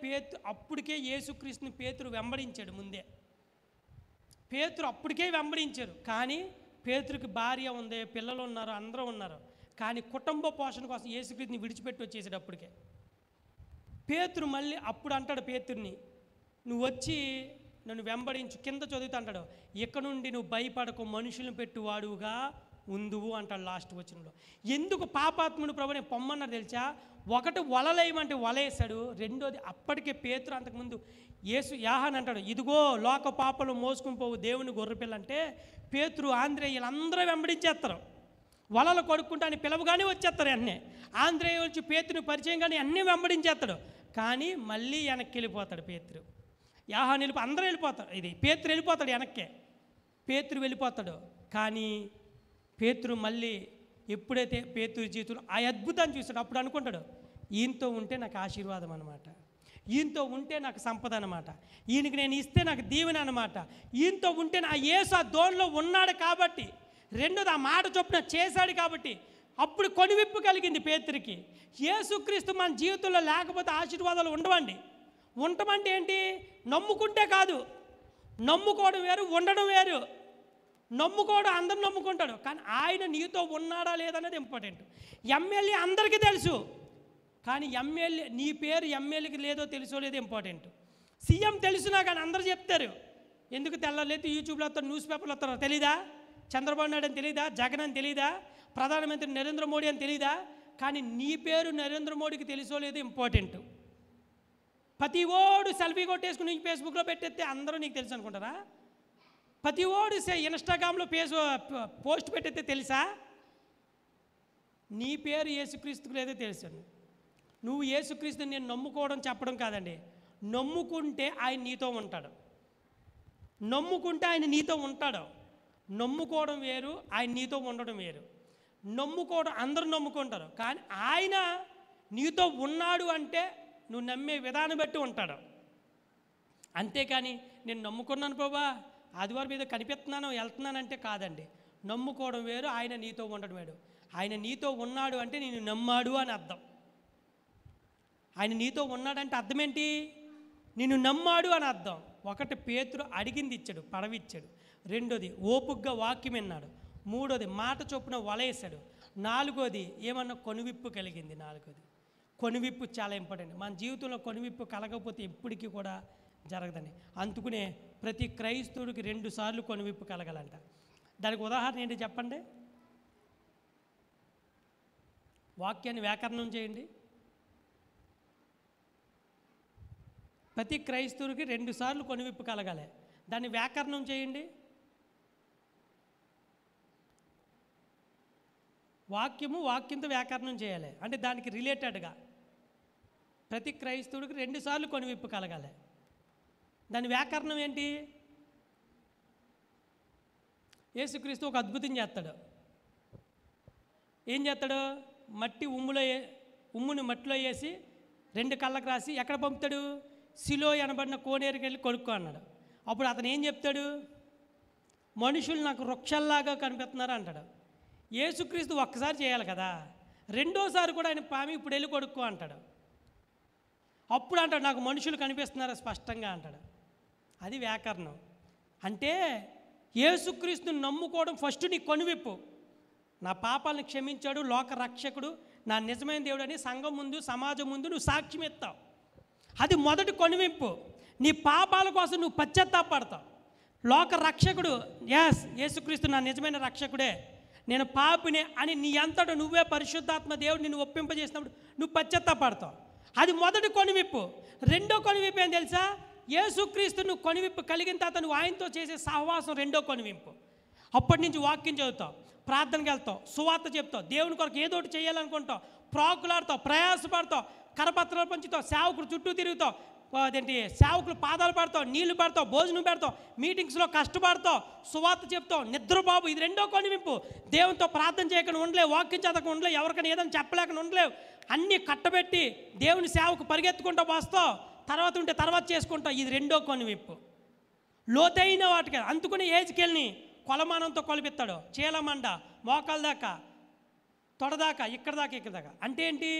S1: అప్పటికే యేసుక్రీస్తుని పేతురు వెంబడించాడు. ముందే పేతురు అప్పటికే వెంబడించారు. కానీ పేతురుకి భార్య ఉంది, పిల్లలు ఉన్నారు, అందరూ ఉన్నారు. కానీ కుటుంబ పోషణ కోసం యేసుక్రీస్తుని విడిచిపెట్టి వచ్చేసాడు. అప్పటికే పేతురు మళ్ళీ అప్పుడు అంటాడు పేతుర్ని, నువ్వు వచ్చి నన్ను వెంబడించు. కింద చదువుతూ అంటాడు, ఇక్కడ నుండి నువ్వు భయపడకు, మనుషులను పెట్టువాడుగా ఉందువు అంటాడు లాస్ట్ వచనంలో. ఎందుకు పాపాత్ముడు ప్రభుని పొమ్మన్నారు తెలుసా, ఒకటి వలలేయమంటే వలేసాడు. రెండోది అప్పటికే పేతురు అంతకుముందు యాహాన్ అంటాడు, ఇదిగో లోక పాపలు మోసుకుని పోవు దేవుని గొర్రెపిల్ల అంటే పేతురు ఆంధ్రేయ వీళ్ళందరూ వెంబడించేస్తారు. వలలు కొడుక్కుంటా అని పిలవగానే వచ్చేస్తారు. అన్నీ ఆంధ్రేయ వచ్చి పేతురుని పరిచయం కానీ అన్నీ వెంబడించేస్తాడు. కానీ మళ్ళీ వెనక్కి వెళ్ళిపోతాడు పేతురు. యాహాన్ అందరూ వెళ్ళిపోతాడు, ఇది పేతురు వెళ్ళిపోతాడు వెనక్కే. పేతురు వెళ్ళిపోతాడు. కానీ పేతురు మళ్ళీ ఎప్పుడైతే పేతురు జీవితంలో ఆ అద్భుతాన్ని చూస్తాడు అప్పుడు అనుకుంటాడు, ఈయనతో ఉంటే నాకు ఆశీర్వాదం అనమాట, ఈయనతో ఉంటే నాకు సంపద అనమాట, ఈయనకి నేను ఇస్తే నాకు దీవెన అనమాట, ఈయనతో ఉంటే నా యేసు ఆ దోణిలో ఉన్నాడు కాబట్టి రెండోది ఆ మాట చొప్పున చేశాడు కాబట్టి అప్పుడు కొనివిప్పు కలిగింది పేతురికి. యేసుక్రీస్తు మన జీవితంలో లేకపోతే ఆశీర్వాదాలు ఉండవండి. ఉండమంటే ఏంటి? నమ్ముకుంటే కాదు, నమ్ముకోవడం వేరు, ఉండడం వేరు. నమ్ముకోవడం అందరూ నమ్ముకుంటాడు, కానీ ఆయన నీతో ఉన్నాడా లేదనేది ఇంపార్టెంట్. ఎమ్మెల్యే అందరికీ తెలుసు, కానీ ఎమ్మెల్యే నీ పేరు ఎమ్మెల్యేకి లేదో తెలుసో లేదో ఇంపార్టెంట్. సీఎం తెలుసునా కానీ అందరూ చెప్తారు. ఎందుకు తెల్లలేదు? యూట్యూబ్లో వస్తారు, న్యూస్ పేపర్లో వస్తారు. తెలీదా? చంద్రబాబు నాయుడు అని తెలీదా? జగన్ అని తెలీదా? ప్రధానమంత్రి నరేంద్ర మోడీ అని తెలీదా? కానీ నీ పేరు నరేంద్ర మోడీకి తెలుసో లేదో ఇంపార్టెంట్. ప్రతి ఓడు సెల్ఫీ కొట్టేసుకుని ఫేస్బుక్లో పెట్టేస్తే అందరూ నీకు తెలుసు అనుకుంటారా? ప్రతి ఓడు ఇన్స్టాగ్రామ్లో పోస్ట్ పెట్టేస్తే తెలుసా? నీ పేరు యేసుక్రీస్తుకు లేదో తెలుసు. నువ్వు యేసుక్రీస్తుని నేను నమ్ముకోవడం చెప్పడం కాదండి. నమ్ముకుంటే ఆయన నీతో ఉంటాడు. నమ్ముకుంటే ఆయన నీతో ఉంటాడు. నమ్ముకోవడం వేరు, ఆయన నీతో ఉండడం వేరు. నమ్ముకోవడం అందరూ నమ్ముకుంటారు, కానీ ఆయన నీతో ఉన్నాడు అంటే నువ్వు నమ్మే విధానం బట్టి ఉంటాడు. అంతేకాని నేను నమ్ముకున్నాను ప్రభా, ఆదివారం మీద కనిపిస్తున్నాను వెళ్తున్నానంటే కాదండి. నమ్ముకోవడం వేరు, ఆయన నీతో ఉండడం వేరు. ఆయన నీతో ఉన్నాడు అంటే నేను నమ్మాడు అని అర్థం. ఆయన నీతో ఉన్నాడంటే అర్థం ఏంటి? నిన్ను నమ్మాడు అని అర్థం. ఒకటి, పేతురు అడిగింది ఇచ్చాడు, పడవిచ్చాడు. రెండోది ఓపుగ్గా వాక్యం విన్నాడు. మూడోది మాట చొప్పున వలేసాడు. నాలుగోది ఏమన్నా కొనువిప్పు కలిగింది. నాలుగోది కొనువిప్పు చాలా ఇంపార్టెంట్. మన జీవితంలో కొనువిప్పు కలగకపోతే ఎప్పటికీ కూడా జరగదని. అందుకునే ప్రతి క్రైస్తవుడికి 2 సార్లు కొనువిప్పు కలగాలంట. దానికి ఉదాహరణ ఏంటి చెప్పండి? వాక్యాన్ని వ్యాకరణం చేయండి. ప్రతి క్రైస్తవుడికి 2 సార్లు కొనువిప్పు కలగాలి. దాన్ని వ్యాకరణం చేయండి. వాక్యంతో వ్యాకరణం చేయాలి. అంటే దానికి రిలేటెడ్గా ప్రతి క్రైస్తవుడికి 2 సార్లు కొనువిప్పు కలగాలి. దాని వ్యాకరణం ఏంటి? యేసుక్రీస్తు ఒక అద్భుతం చేస్తాడు. ఏం చేస్తాడు? ఉమ్ముని మట్టిలో వేసి 2 కళ్ళకు రాసి ఎక్కడ పంపుతాడు? సిలో అనబడిన కోనేరుకి వెళ్ళి కొనుక్కో అన్నాడు. అప్పుడు అతను ఏం చెప్తాడు? మనుషులు నాకు వృక్షాల్లాగా కనిపిస్తున్నారు అంటాడు. యేసుక్రీస్తు ఒక్కసారి చేయాలి కదా, రెండోసారి కూడా ఆయన పామి ఇప్పుడు వెళ్ళి కొడుక్కో అంటాడు. అప్పుడు అంటాడు నాకు మనుషులు కనిపిస్తున్నారు స్పష్టంగా అంటాడు. అది వ్యాకరణం. అంటే యేసుక్రీస్తుని నమ్ముకోవడం ఫస్ట్ నీ కొనువిప్పు. నా పాపాలను క్షమించాడు, లోక రక్షకుడు, నా నిజమైన దేవుడు అని సంఘం ముందు, సమాజం ముందు నువ్వు సాక్ష్యం ఇస్తావు. అది మొదటి కొనువింపు. నీ పాపాల కోసం నువ్వు పశ్చాత్తాపడతావు. లోక రక్షకుడు, యేసుక్రీస్తు నా నిజమైన రక్షకుడే, నేను పాపినే అని నీ అంతటా నువ్వే పరిశుద్ధాత్మ దేవుడు నిన్ను ఒప్పింపజేసినప్పుడు నువ్వు పశ్చాత్తాపడతావు. అది మొదటి కొనువిప్పు. రెండో కొనువిప్పు ఏం తెలుసా? యేసుక్రీస్తు నువ్వు కొనువిప్పు కలిగిన తర్వాత నువ్వు ఆయనతో చేసే సహవాసం రెండో కొనువింపు. అప్పటి నుంచి వాక్యం చదువుతావు, ప్రార్థనకి వెళ్తావు, సువార్త చెప్తావు, దేవుని కొరకు ఏదో ఒకటి చేయాలనుకుంటావు, ప్రాకులాడతావు, ప్రయాసపడతావు, కరపత్రాలు పంచుతావు, సేవకుడు చుట్టూ తిరుగుతావు, సేవకులు పాదాలు పడతావు, నీళ్లు పడతావు, భోజనం పెడతావు, మీటింగ్స్లో కష్టపడతావు, సువార్త చెప్తావు, నిద్రబాబు. ఇది రెండో కొనువింపు. దేవునితో ప్రార్థన చేయకుండా ఉండలేవు, వాక్యం చదవకుండా ఉండలేవు, ఎవరికైనా ఏదైనా చెప్పలేకుండా ఉండలేవు. అన్నీ కట్టబెట్టి దేవుని సేవకు పరిగెత్తుకుంటూ వస్తావు, తర్వాత ఉంటే తర్వాత చేసుకుంటావు. ఇది రెండో కొనువింపు. లోతైన వాటికి అందుకునే ఏజ్కెళ్ళి కొలమానంతో కొలిపిస్తాడు. చీలమండ, మోకాల దాకా, తొడదాకా, ఇక్కడ దాకా. అంటే ఏంటి?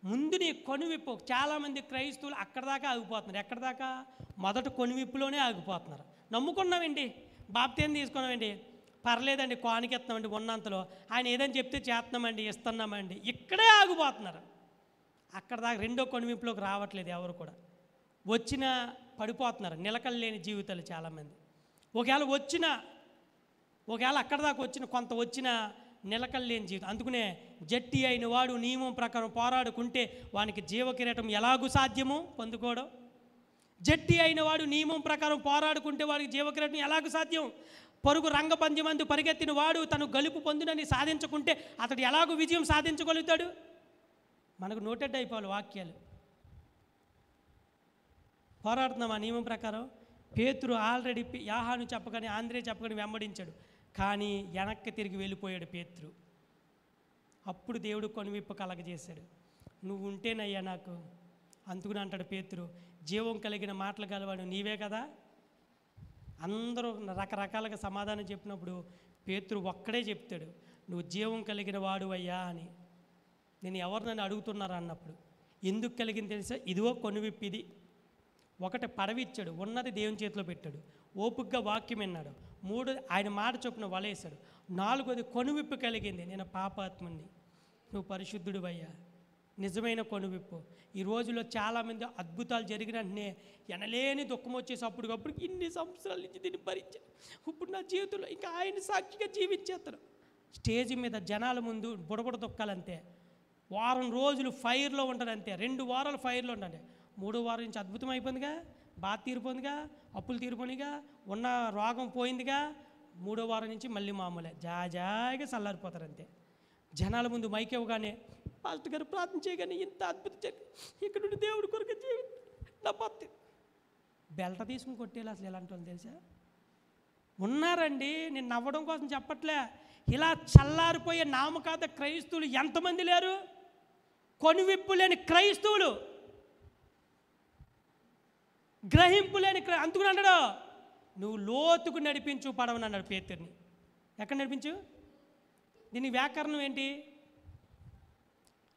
S1: ముందు నీ కొనువిప్పు. చాలామంది క్రైస్తవులు అక్కడ దాకా ఆగిపోతున్నారు. ఎక్కడ దాకా? మొదటి కొనువిప్పులోనే ఆగిపోతున్నారు. నమ్ముకున్నామండి, బాప్తీసం తీసుకున్నామండి, పర్లేదండి, కానుకెత్తామండి, ఉన్నంతలో ఆయన ఏదైనా చెప్తే చేస్తున్నామండి, ఇస్తున్నామండి, ఇక్కడే ఆగిపోతున్నారు. అక్కడ దాకా రెండో కొనువింపులోకి రావట్లేదు ఎవరు కూడా. వచ్చినా పడిపోతున్నారు. నిలకలు లేని జీవితాలు చాలామంది. ఒకవేళ అక్కడ దాకా కొంత వచ్చిన నిలకలు లేని జీవితం. అందుకనే జట్టి అయిన వాడు నియమం ప్రకారం పోరాడుకుంటే వానికి జీవకిరీటం ఎలాగూ సాధ్యము పొందుకోవడం. జట్టి అయిన వాడు నియమం ప్రకారం పోరాడుకుంటే వాడికి జీవకిరీటం ఎలాగూ సాధ్యం. పరుగు రంగపంద్యమందు పరిగెత్తిన వాడు తను గలుపు పొందునని సాధించుకుంటే అతడు ఎలాగూ విజయం సాధించగలుగుతాడు. మనకు నోటెడ్ అయిపోవాలి వాక్యాలు. పోరాడుతున్నాం ఆ నియమం ప్రకారం. పేతురు ఆల్రెడీ యాహాను చెప్పగానే, ఆంధ్రే చెప్పగానే వెంబడించాడు, కానీ వెనక్కి తిరిగి వెళ్ళిపోయాడు పేతురు. అప్పుడు దేవుడు కొనువిప్పు కలగజేశాడు. నువ్వు ఉంటేనయ్యా నాకు. అందుకుని అంటాడు పేతురు, జీవం కలిగిన మాటలు గలవాడు నీవే కదా. అందరూ రకరకాలుగా సమాధానం చెప్పినప్పుడు పేతురు ఒక్కడే చెప్తాడు, నువ్వు జీవం కలిగిన వాడు అయ్యా అని. నేను ఎవరు నన్ను అడుగుతున్నారు అన్నప్పుడు ఎందుకు కలిగింది తెలుసా? ఇదిగో కొనువిప్పిది. ఒకటి పడవిచ్చాడు, ఉన్నది దేవుని చేతిలో పెట్టాడు, ఓపికగా వాక్యం విన్నాడు. 3 ఆయన మాట చొప్పున వలేశాడు. 4 కొనువిప్పు కలిగింది, నేను పాపాత్ముని, నువ్వు పరిశుద్ధుడు అయ్యా. నిజమైన కొనువిప్పు. ఈ రోజుల్లో చాలామంది అద్భుతాలు జరిగిననే ఎనలేని దుఃఖం వచ్చేసి అప్పటికప్పుడు ఇన్ని సంవత్సరాల నుంచి దీన్ని భరించాను, ఇప్పుడు నా జీవితంలో ఇంకా ఆయన సాక్షిగా జీవించేస్తాను. స్టేజ్ మీద జనాల ముందు బుడబుడ తొక్కాలంతే. వారం రోజులు ఫైర్లో ఉంటాడు అంతే. 2 వారాలు ఫైర్లో ఉంటాడు. 3వ వారం నుంచి అద్భుతం అయిపోయిందిగా, బాధ తీరిపోయిందిగా, అప్పులు తీరిపోయిగా, ఉన్న రోగం పోయిందిగా. 3వ వారం నుంచి మళ్ళీ మామూలే, జాజాయిగా చల్లారిపోతారు అంతే. జనాల ముందు మైక్ ఇవ్వగానే, పాస్టర్ గారు ప్రార్థన చేయగానే ఇంత అద్భుతం జరిగి ఇక్కడ నుండి దేవుడి కొరకు నా భక్తి బెల్ట తీసుకుని కొట్టేలా అసలు ఎలాంటి వాళ్ళు తెలుసా ఉన్నారండి. నేను నవ్వడం కోసం చెప్పట్లే. ఇలా చల్లారిపోయే నామకాత క్రైస్తవులు ఎంతమంది లేరు? కొనువిప్పు లేని క్రైస్తవులు, గ్రహింపు లేని అందుకుని అన్నాడు, నువ్వు లోతుకు నడిపించు పడవని అన్నాడు పేతుర్ని. ఎక్కడ నడిపించు? దీనికి వ్యాకరణం ఏంటి?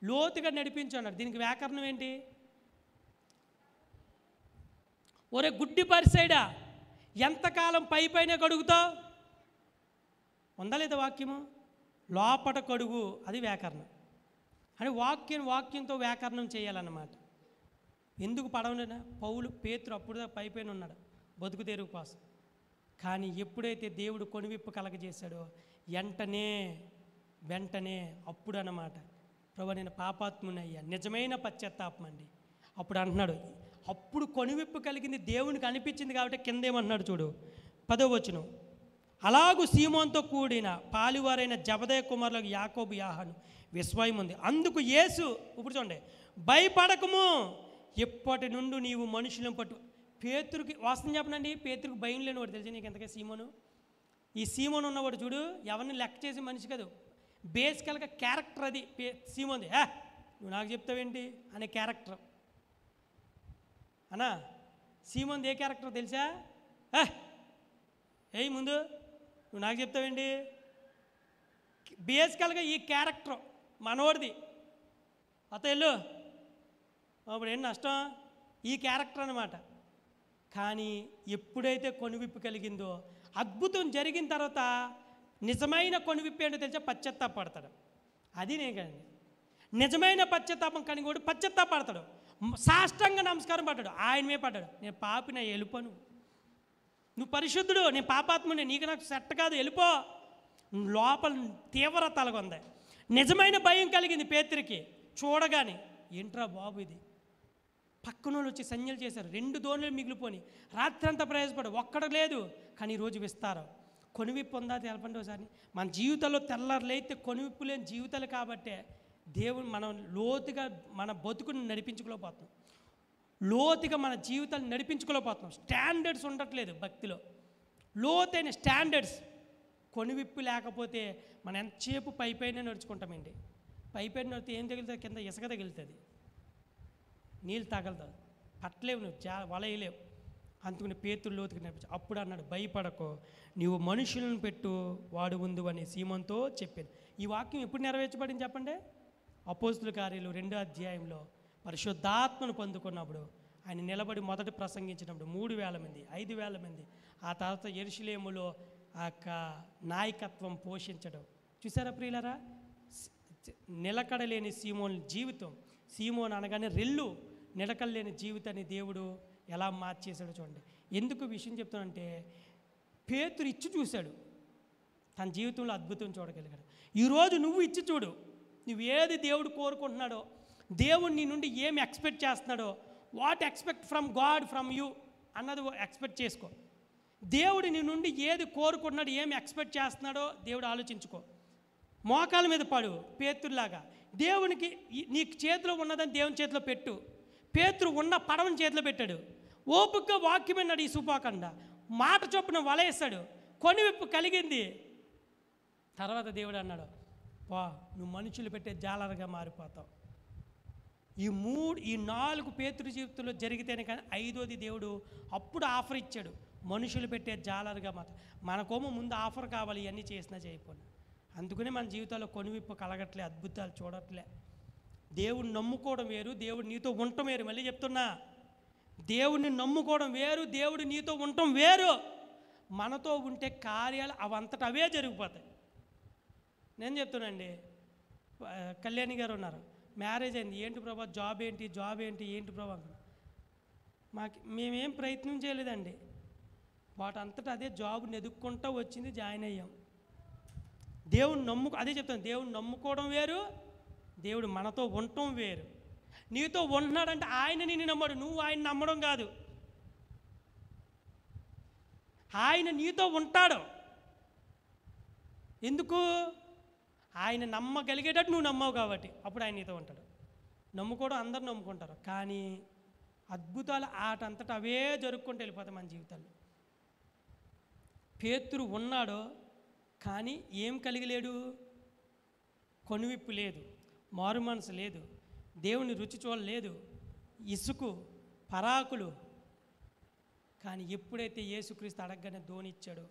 S1: లోతుగా నడిపించు అన్నాడు. దీనికి వ్యాకరణం ఏంటి? ఒరే గుడ్డి పరిసైడా, ఎంతకాలం పైన కడుగుతావు? ఉందా లేదా వాక్యము? లోపట కడుగు, అది వ్యాకరణం. అని వాక్యంతో వ్యాకరణం చేయాలన్నమాట. ఎందుకు పడవలేనా? పేతురు అప్పుడు పైన ఉన్నాడు బతుకు తెరువు కోసం. కానీ ఎప్పుడైతే దేవుడు కొనువిప్పు కలగజేశాడో వెంటనే అప్పుడు అన్నమాట, ప్రభు నేను పాపాత్ముని అయ్యా, నిజమైన పశ్చాత్తాపం అండి. అప్పుడు అంటున్నాడు, అప్పుడు కొనువిప్పు కలిగింది దేవునికి అనిపించింది కాబట్టి కింద ఏమంటున్నాడు చూడు, 10వ వచనం, అలాగూ సీమోన్తో కూడిన పాలివారైన జబదయ కుమారులకు యాకోబు యాహాను విస్మయం ఉంది. అందుకు యేసు, ఇప్పుడు చూడండి, భయపడకము, ఎప్పటి నుండి నీవు మనుషులను పట్టు. పేతురుకి వాస్తవం చెప్పనండి, పేతురుకి భయం లేనివాడు తెలిసి నీకు ఎంతగా సీమోను. ఈ సీమోను ఉన్నవాడు చూడు, ఎవరిని లెక్క చేసే మనిషి కాదు, బేసికల్గా క్యారెక్టర్ అది సీమోంది. నువ్వు నాకు చెప్తావేంటి అనే క్యారెక్టర్ అన్నా. సీమోంది ఏ క్యారెక్టర్ తెలుసా? ముందు నువ్వు నాకు చెప్తావేంటి? బేసికల్గా ఈ క్యారెక్టర్ మనోడిది. అతను అప్పుడు ఏంటి నష్టం? ఈ క్యారెక్టర్ అన్నమాట. కానీ ఎప్పుడైతే కొనువిప్పు కలిగిందో, అద్భుతం జరిగిన తర్వాత నిజమైన కొనువిప్పు ఏంటో తెలిసా? పశ్చాత్తాపడతాడు. అది నేను కదండి నిజమైన పశ్చాత్తాపం. కానీ కూడా పశ్చాత్తాపడతాడు, సాష్టాంగ నమస్కారం పడ్డాడు, ఆయనమే పడ్డాడు. నేను పాపి, నా వెళ్ళిపోను, నువ్వు పరిశుద్ధుడు, నేను పాపాత్ముని, నీకు నాకు సెట్ కాదు, వెళ్ళిపో. లోపల తీవ్రత అలగొంది. నిజమైన భయం కలిగింది పేతురికి. చూడగానే ఏంట్రా బాబు ఇది, పక్కన వాళ్ళు వచ్చి సంజ్ఞలు చేశారు, 2 దోణులు మిగిలిపోని, రాత్రంతా ప్రయాసపడు, ఒక్కడ లేదు. కానీ ఈరోజు విస్తారం. కొనువిప్పు ఉందా తెలపండి ఒకసారి. మన జీవితాల్లో తెల్లారులైతే కొనువిప్పు లేని జీవితాలు కాబట్టే దేవుడు మనం లోతుగా మన బతుకుని నడిపించుకోలేకపోతున్నాం, లోతుగా మన జీవితాన్ని నడిపించుకోలేకపోతున్నాం. స్టాండర్డ్స్ ఉండట్లేదు భక్తిలో, లోతైన స్టాండర్డ్స్. కొనువిప్పు లేకపోతే మనం ఎంతసేపు పైన నడుచుకుంటామండి. పైన నడితే ఏం తగులుతుంది? కింద ఇసుక తగులుతుంది, నీళ్ళు తగలుతుంది, పట్టలేవు, నువ్వు వలయలేవు. అందుకని పేతురు లోతుకు నడిపించు. అప్పుడు అన్నాడు, భయపడకో, నీవు మనుషులను పెట్టు వాడు ఉందు అని సీమోనుతో చెప్పాను. ఈ వాక్యం ఎప్పుడు నెరవేర్చబడింది చెప్పండి? అపోస్తుల కార్యాలు 2వ అధ్యాయంలో పరిశుద్ధాత్మను పొందుకున్నప్పుడు ఆయన నిలబడి మొదట ప్రసంగించినప్పుడు 3,000 మంది 5,000 మంది, ఆ తర్వాత యెరూషలేములో ఆ యొక్క నాయకత్వం పోషించడం చూసారా ప్రియులారా? నిలకడలేని సీమోన్ జీవితం, సీమోన్ అనగానే రెల్లు, నిలకడలేని జీవితాన్ని దేవుడు ఎలా మార్చేశాడో చూడండి. ఎందుకు విషయం చెప్తానంటే, పేతురు ఇచ్చి చూశాడు, తన జీవితంలో అద్భుతం చూడగలిగాడు. ఈరోజు నువ్వు ఇచ్చి చూడు, నువ్వు ఏది దేవుడు కోరుకుంటున్నాడో, దేవుడు నీ నుండి ఏమి ఎక్స్పెక్ట్ చేస్తున్నాడో, what expect from God from you అన్నది ఎక్స్పెక్ట్ చేసుకో. దేవుడు నీ నుండి ఏది కోరుకుంటున్నాడు, ఏమి ఎక్స్పెక్ట్ చేస్తున్నాడో దేవుడు ఆలోచించుకో. మోకాల మీద పడు పేతురులాగా. దేవునికి నీకు చేతిలో ఉన్నదని దేవుని చేతిలో పెట్టు. పేతురు ఉన్న పడవని చేతిలో పెట్టాడు, ఓపికగా వాక్యం విన్నాడు, ఈ సుపాకండ మాట చొప్పున వలేసాడు, కొనువిప్పు కలిగింది. తర్వాత దేవుడు అన్నాడు, వా నువ్వు మనుషులు పెట్టే జాలరుగా మారిపోతావు. ఈ 4 పేతురు జీవితంలో జరిగితేనే కానీ 5వది దేవుడు అప్పుడు ఆఫర్ ఇచ్చాడు. మనుషులు పెట్టే జాలరుగా మాత్రం. మనకోమో ముందు ఆఫర్ కావాలి, ఇవన్నీ చేసినా చేయకపోయినా. అందుకనే మన జీవితాల్లో కొనువిప్పు కలగట్లే, అద్భుతాలు చూడట్లే. దేవుడిని నమ్ముకోవడం వేరు, దేవుడు నీతో ఉండటం వేరు. మళ్ళీ చెప్తున్నా, దేవుడిని నమ్ముకోవడం వేరు, దేవుడు నీతో ఉండటం వేరు. మనతో ఉంటే కార్యాలు అవంతట అవే జరిగిపోతాయి. నేను చెప్తున్నానండి, కళ్యాణి గారు ఉన్నారు, మ్యారేజ్ అయింది, ఏంటి ప్రభా జాబ్ ఏంటి ఏంటి ప్రభా అంటున్నారు. మేమేం ప్రయత్నం చేయలేదండి, వాటంతటా అదే జాబ్ని ఎదుక్కుంటూ వచ్చింది, జాయిన్ అయ్యాం. అదే చెప్తాను, దేవుడిని నమ్ముకోవడం వేరు, దేవుడు మనతో ఉండటం వేరు. నీతో ఉంటున్నాడంటే ఆయన నిన్ను నమ్మడు, నువ్వు ఆయన నమ్మడం కాదు. ఆయన నీతో ఉంటాడు. ఎందుకు? ఆయన నమ్మగలిగేటట్టు నువ్వు నమ్మవు కాబట్టి అప్పుడు ఆయన నీతో ఉంటాడు. నమ్ముకోవడం అందరు నమ్ముకుంటారు, కానీ అద్భుతాలు ఆటంతటా అవే జరుపుకుంటూ వెళ్ళిపోతాయి మన జీవితాల్లో. పేతురు ఉన్నాడో కానీ ఏం కలిగలేడు? కొనువిప్పు లేదు, మారు మనసు లేదు, దేవుని రుచి చూడలేదు, ఇసుకు పరాకులు. కానీ ఎప్పుడైతే యేసుక్రీస్తు అడగగానే ధోనిచ్చాడో,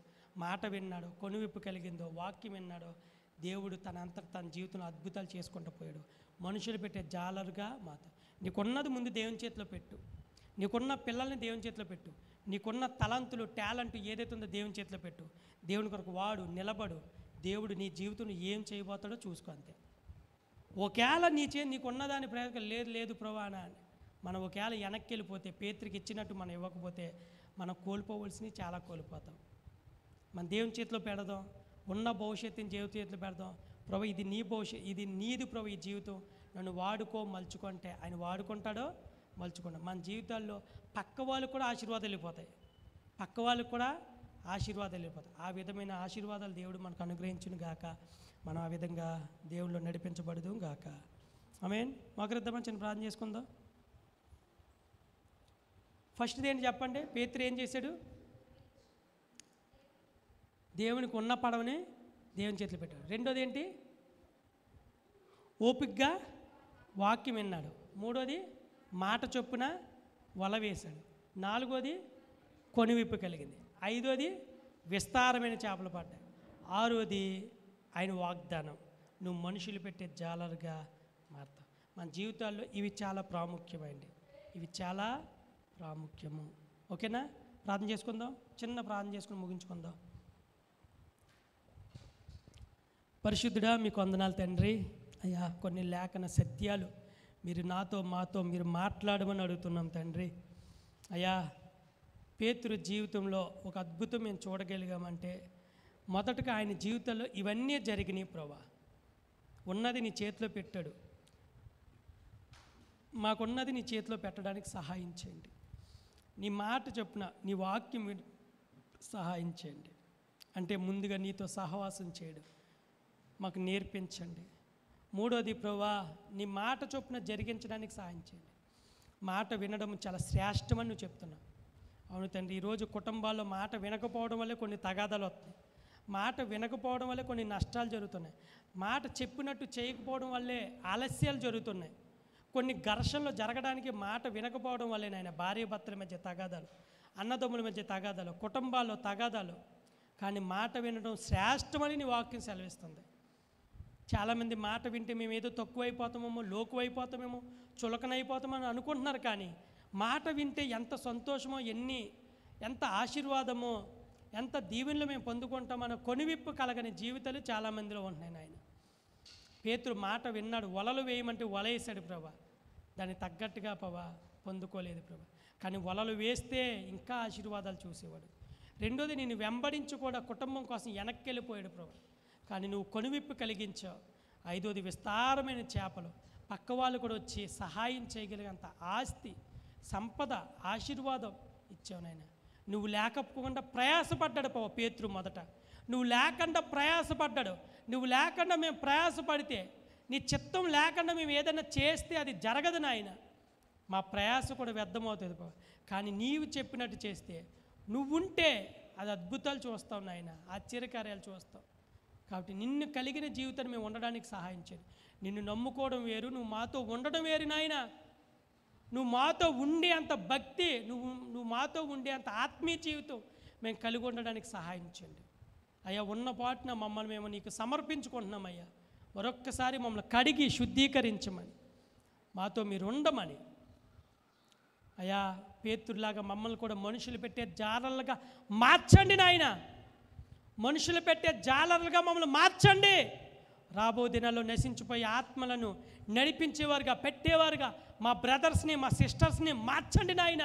S1: మాట విన్నాడో, కొనువిప్పు కలిగిందో, వాక్యం విన్నాడో, దేవుడు తన జీవితంలో అద్భుతాలు చేసుకుంటూ పోయాడు. మనుషులు పెట్టే జాలరుగా మాత. నీకున్నది ముందు దేవుని చేతిలో పెట్టు, నీకున్న పిల్లల్ని దేవుని చేతిలో పెట్టు, నీకున్న తలంతులు టాలెంట్ ఏదైతే ఉందో దేవుని చేతిలో పెట్టు. దేవుని కొరకు వాడు, నిలబడు. దేవుడు నీ జీవితంలో ఏం చేయబోతాడో చూసుకో, అంతే. ఒకవేళ నీకున్నదాని ప్రయోజనం లేదు ప్రభా అని మనం ఒకవేళ వెనక్కి వెళ్ళిపోతే, పేతురికి ఇచ్చినట్టు మనం ఇవ్వకపోతే, మనం కోల్పోవలసినవి చాలా కోల్పోతాం. మన దేవుని చేతిలో పెడదాం, ఉన్న భవిష్యత్తుని దేవుని చేతిలో పెడదాం. ప్రభు ఇది నీ భవిష్యత్, ఇది నీది ప్రభు, ఈ జీవితం నన్ను వాడుకో, మలుచుకుంటే ఆయన వాడుకుంటాడో మలుచుకుంటాడు. మన జీవితాల్లో పక్క వాళ్ళకు కూడా ఆశీర్వాదాలు వెళ్ళిపోతాయి, పక్క వాళ్ళకు కూడా ఆశీర్వాదాలు వెళ్ళిపోతాయి. ఆ విధమైన ఆశీర్వాదాలు దేవుడు మనకు అనుగ్రహించును గాక. మనం ఆ విధంగా దేవుళ్ళు నడిపించబడదు గాక. ఆమేన్. మోకరిద్దామని చిన్న ప్రార్థన చేసుకుందాం. ఫస్ట్ది ఏంటి చెప్పండి? పేతురు ఏం చేశాడు? దేవునికి ఉన్న పడవని దేవుని చేతిలో పెట్టాడు. రెండోది ఏంటి? ఓపికగా వాక్యం విన్నాడు. మూడోది మాట చొప్పున వల వేశాడు. నాలుగోది కొనువిప్పు కలిగింది. ఐదోది విస్తారమైన చేపలు పడ్డాయి. ఆరోది ఆయన వాగ్దానం, నువ్వు మనుషులు పెట్టే జాలరుగా మారుతావు. మన జీవితాల్లో ఇవి చాలా ప్రాముఖ్యమైనవి, ఇవి చాలా ప్రాముఖ్యము. ఓకేనా? ప్రార్థన చేసుకుందాం, చిన్న ప్రార్థన చేసుకుని ముగించుకుందాం. పరిశుద్ధుడా, మీకు వందనాలు తండ్రి. అయ్యా, కొన్ని లేఖన సత్యాలు మీరు మాతో మీరు మాట్లాడమని అడుగుతున్నాం తండ్రి. అయ్యా, పేతురు జీవితంలో ఒక అద్భుతం మేము చూడగలిగామంటే, మొదటగా ఆయన జీవితంలో ఇవన్నీ జరిగినాయి ప్రభా. ఉన్నది నీ చేతిలో పెట్టాడు, మాకున్నది నీ చేతిలో పెట్టడానికి సహాయం చేయండి. నీ మాట చొప్పున నీ వాక్యం సహాయం చేయండి. అంటే ముందుగా నీతో సహవాసం చేయడం మాకు నేర్పించండి. మూడోది ప్రభా, నీ మాట చొప్పున జరిగించడానికి సహాయం చేయండి. మాట వినడం చాలా శ్రేష్టమని నువ్వు చెప్తున్నావు. అవును తండ్రి, ఈరోజు కుటుంబాల్లో మాట వినకపోవడం వల్లే కొన్ని తగాదాలు వస్తాయి, మాట వినకపోవడం వల్లే కొన్ని నష్టాలు జరుగుతున్నాయి, మాట చెప్పినట్టు చేయకపోవడం వల్లే ఆలస్యాలు జరుగుతున్నాయి, కొన్ని ఘర్షణలు జరగడానికి మాట వినకపోవడం వల్లే నాయన భార్య భర్తల మధ్య తగాదాలు, అన్నదమ్ముల మధ్య తగాదాలు, కుటుంబాల్లో తగాదాలు. కానీ మాట వినడం శ్రేష్టమని నీ వాక్యం సెలవిస్తుంది. చాలామంది మాట వింటే మేము ఏదో తక్కువైపోతామేమో, లోకువైపోతామేమో, చులకనైపోతామని అనుకుంటున్నారు. కానీ మాట వింటే ఎంత సంతోషమో, ఎంత ఆశీర్వాదమో, ఎంత దీవెనలు మేము పొందుకుంటామన్న కొనివిప్పు కలగని జీవితాలు చాలామందిలో ఉంటున్నాయి నాయన. పేతురు మాట విన్నాడు, వలలు వేయమంటే వల వేసాడు ప్రభా, దాన్ని తగ్గట్టుగా పొందుకోలేదు ప్రభా. కానీ వలలు వేస్తే ఇంకా ఆశీర్వాదాలు చూసేవాడు. రెండోది, నేను వెంబడించి కూడా కుటుంబం కోసం వెనక్కి వెళ్ళిపోయాడు ప్రభా, కానీ నువ్వు కొనువిప్పు కలిగించావు. ఐదోది విస్తారమైన చేపలు, పక్క వాళ్ళు కూడా వచ్చి సహాయం చేయగలిగేంత ఆస్తి, సంపద, ఆశీర్వాదం ఇచ్చావు నాయన. నువ్వు లేకపోకుండా ప్రయాసపడ్డాడు పేతురు. మొదట నువ్వు లేకుండా ప్రయాసపడ్డాడు. నువ్వు లేకుండా మేము ప్రయాసపడితే, నీ చిత్తం లేకుండా మేము ఏదైనా చేస్తే అది జరగదు నాయన. మా ప్రయాస కూడా వ్యర్థమవుతుంది బాబు. కానీ నీవు చెప్పినట్టు చేస్తే, నువ్వుంటే అది అద్భుతాలు చూస్తావు నాయన, ఆశ్చర్యకార్యాలు చూస్తావు. కాబట్టి నిన్ను కలిగిన జీవితాన్ని మేము ఉండడానికి సహాయం చేయండి. నిన్ను నమ్ముకోవడం వేరు, నువ్వు మాతో ఉండడం వేరు నాయన. నువ్వు మాతో ఉండే అంత భక్తి, నువ్వు మాతో ఉండే అంత ఆత్మీయ జీవితం మేము కలిగి ఉండడానికి సహాయం చేయండి అయ్యా. ఉన్న పాటున మమ్మల్ని మేము నీకు సమర్పించుకుంటున్నామయ్యా. మరొక్కసారి మమ్మల్ని కడిగి శుద్ధీకరించమని, మాతో మీరు ఉండమని అయ్యా. పేతురులాగా మమ్మల్ని కూడా మనుషులు పెట్టే జాలర్లుగా మార్చండి నాయన. మనుషులు పెట్టే జాలర్లుగా మమ్మల్ని మార్చండి. రాబో దినాల్లో నశించిపోయే ఆత్మలను నడిపించేవారుగా, పెట్టేవారుగా మా బ్రదర్స్ని, మా సిస్టర్స్ని మార్చండి నాయన.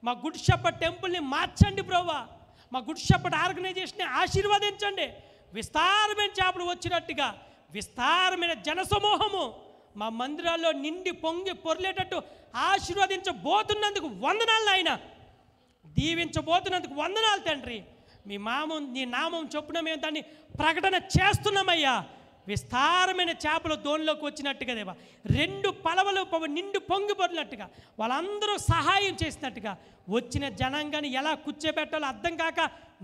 S1: మా గుడ్ షెపర్డ్ టెంపుల్ని మార్చండి ప్రభువా. మా గుడ్ షెపర్డ్ ఆర్గనైజేషన్ని ఆశీర్వదించండి. విస్తారమైన చేపలు వచ్చినట్టుగా విస్తారమైన జనసమూహము మా మందిరాల్లో నిండి పొంగి పొర్లేటట్టు ఆశీర్వదించబోతున్నందుకు వందనాలు నాయన. దీవించబోతున్నందుకు వందనాలు తండ్రి. నీ నామం చొప్పున మేము దాన్ని ప్రకటన చేస్తున్నామయ్యా. విస్తారమైన చేపలు దోణిలోకి వచ్చినట్టుగా దేవా, 2 పలవలు నిండు పొంగి పొరినట్టుగా వాళ్ళందరూ సహాయం చేసినట్టుగా వచ్చిన జనాంగాన్ని ఎలా కూర్చోబెట్టాలో అర్థం కాక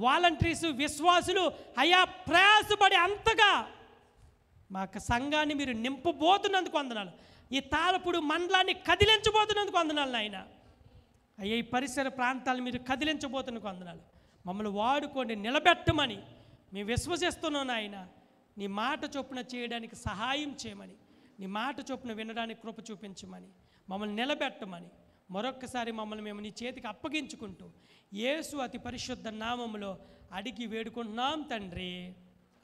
S1: వాలంటీర్స్, విశ్వాసులు అయ్యా ప్రయాసపడి అంతగా మా సంఘాన్ని మీరు నింపబోతున్నందుకు వందనాలు. ఈ తాళపూడి మండలాన్ని కదిలించబోతున్నందుకు వందనాలు నాయన. అయ్యా ఈ పరిసర ప్రాంతాలు మీరు కదిలించబోతున్నందుకు వందనాలు. మమ్మల్ని వాడుకోండి, నిలబెట్టమని మేము విశ్వసిస్తున్నాం నాయన. నీ మాట చొప్పున చేయడానికి సహాయం చేయమని, నీ మాట చొప్పున వినడానికి కృప చూపించమని, మమ్మల్ని నిలబెట్టమని మరొక్కసారి మమ్మల్ని మేము నీ చేతికి అప్పగించుకుంటూ యేసు అతి పరిశుద్ధ నామములో అడిగి వేడుకుంటున్నాం తండ్రి.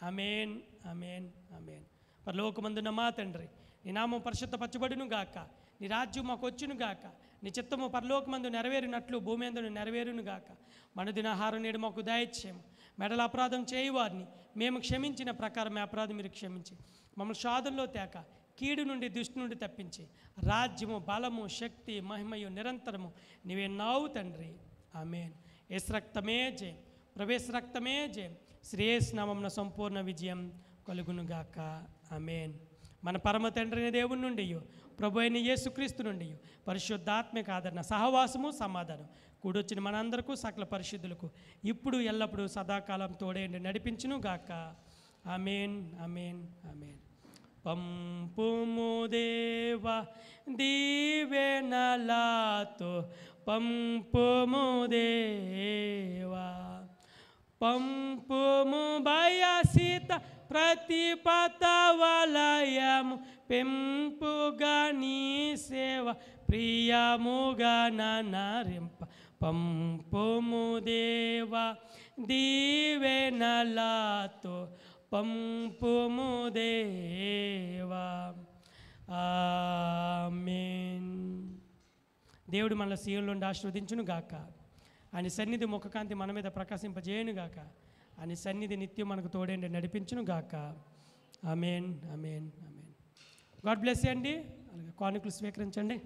S1: ఆమేన్, ఆమేన్, ఆమేన్. పరలోకమందున్న మా తండ్రి, నీ నామం పరిశుద్ధపరచబడును గాక, నీ రాజ్యం మాకు వచ్చును గాక, నీ చిత్తము పరలోకమందు నెరవేరినట్లు భూమి యందు నెరవేరును గాక. మన దినాహారం నేడు మాకు దయచేయము. మెడల అపరాధం చేయవారిని మేము క్షమించిన ప్రకారం అపరాధం మీరు క్షమించి మమ్మల్ని శోధనలో తేక కీడు నుండి, దుష్టి నుండి తప్పించి రాజ్యము, బలము, శక్తి, మహిమయు నిరంతరము నీవే నావు తండ్రి. ఆమేన్. యేసు రక్తమే జయం, ప్రవేశ రక్తమే జయం. శ్రేయస్ నామమున సంపూర్ణ విజయం కలుగునుగాక. ఆమేన్. మన పరమ తండ్రిని దేవుని నుండి, ప్రభు అయిన యేసుక్రీస్తు నుండి పరిశుద్ధాత్మిక ఆదరణ, సహవాసము, సమాధానం కూడొచ్చిన మనందరకు, సకల పరిశుద్ధులకు ఇప్పుడు ఎల్లప్పుడూ సదాకాలం తోడేండి నడిపించును గాక. ఆమేన్, ఆమేన్, ఆమేన్. పంపుము దేవా దీవెనలాతో, పంపుము దేవా, పంపుము భయసిత ప్రతిపత వలయము, పెంపుగా నీ సేవ ప్రియముగా నరింప. పంపుము దేవా దీవెనలాతో, పంపుము దేవా. ఆమేన్. దేవుడు మన సీఎంలో ఆశీర్వదించును గాక. ఆయన సన్నిధి ముఖకాంతి మన మీద ప్రకాశింపజేయును గాక. ఆయన సన్నిధి నిత్యం మనకు తోడేండి నడిపించును గాక. ఆమేన్, ఆమేన్, ఆమేన్. గాడ్ బ్లెస్ యూ అండి. అలాగే కానుకలు స్వీకరించండి.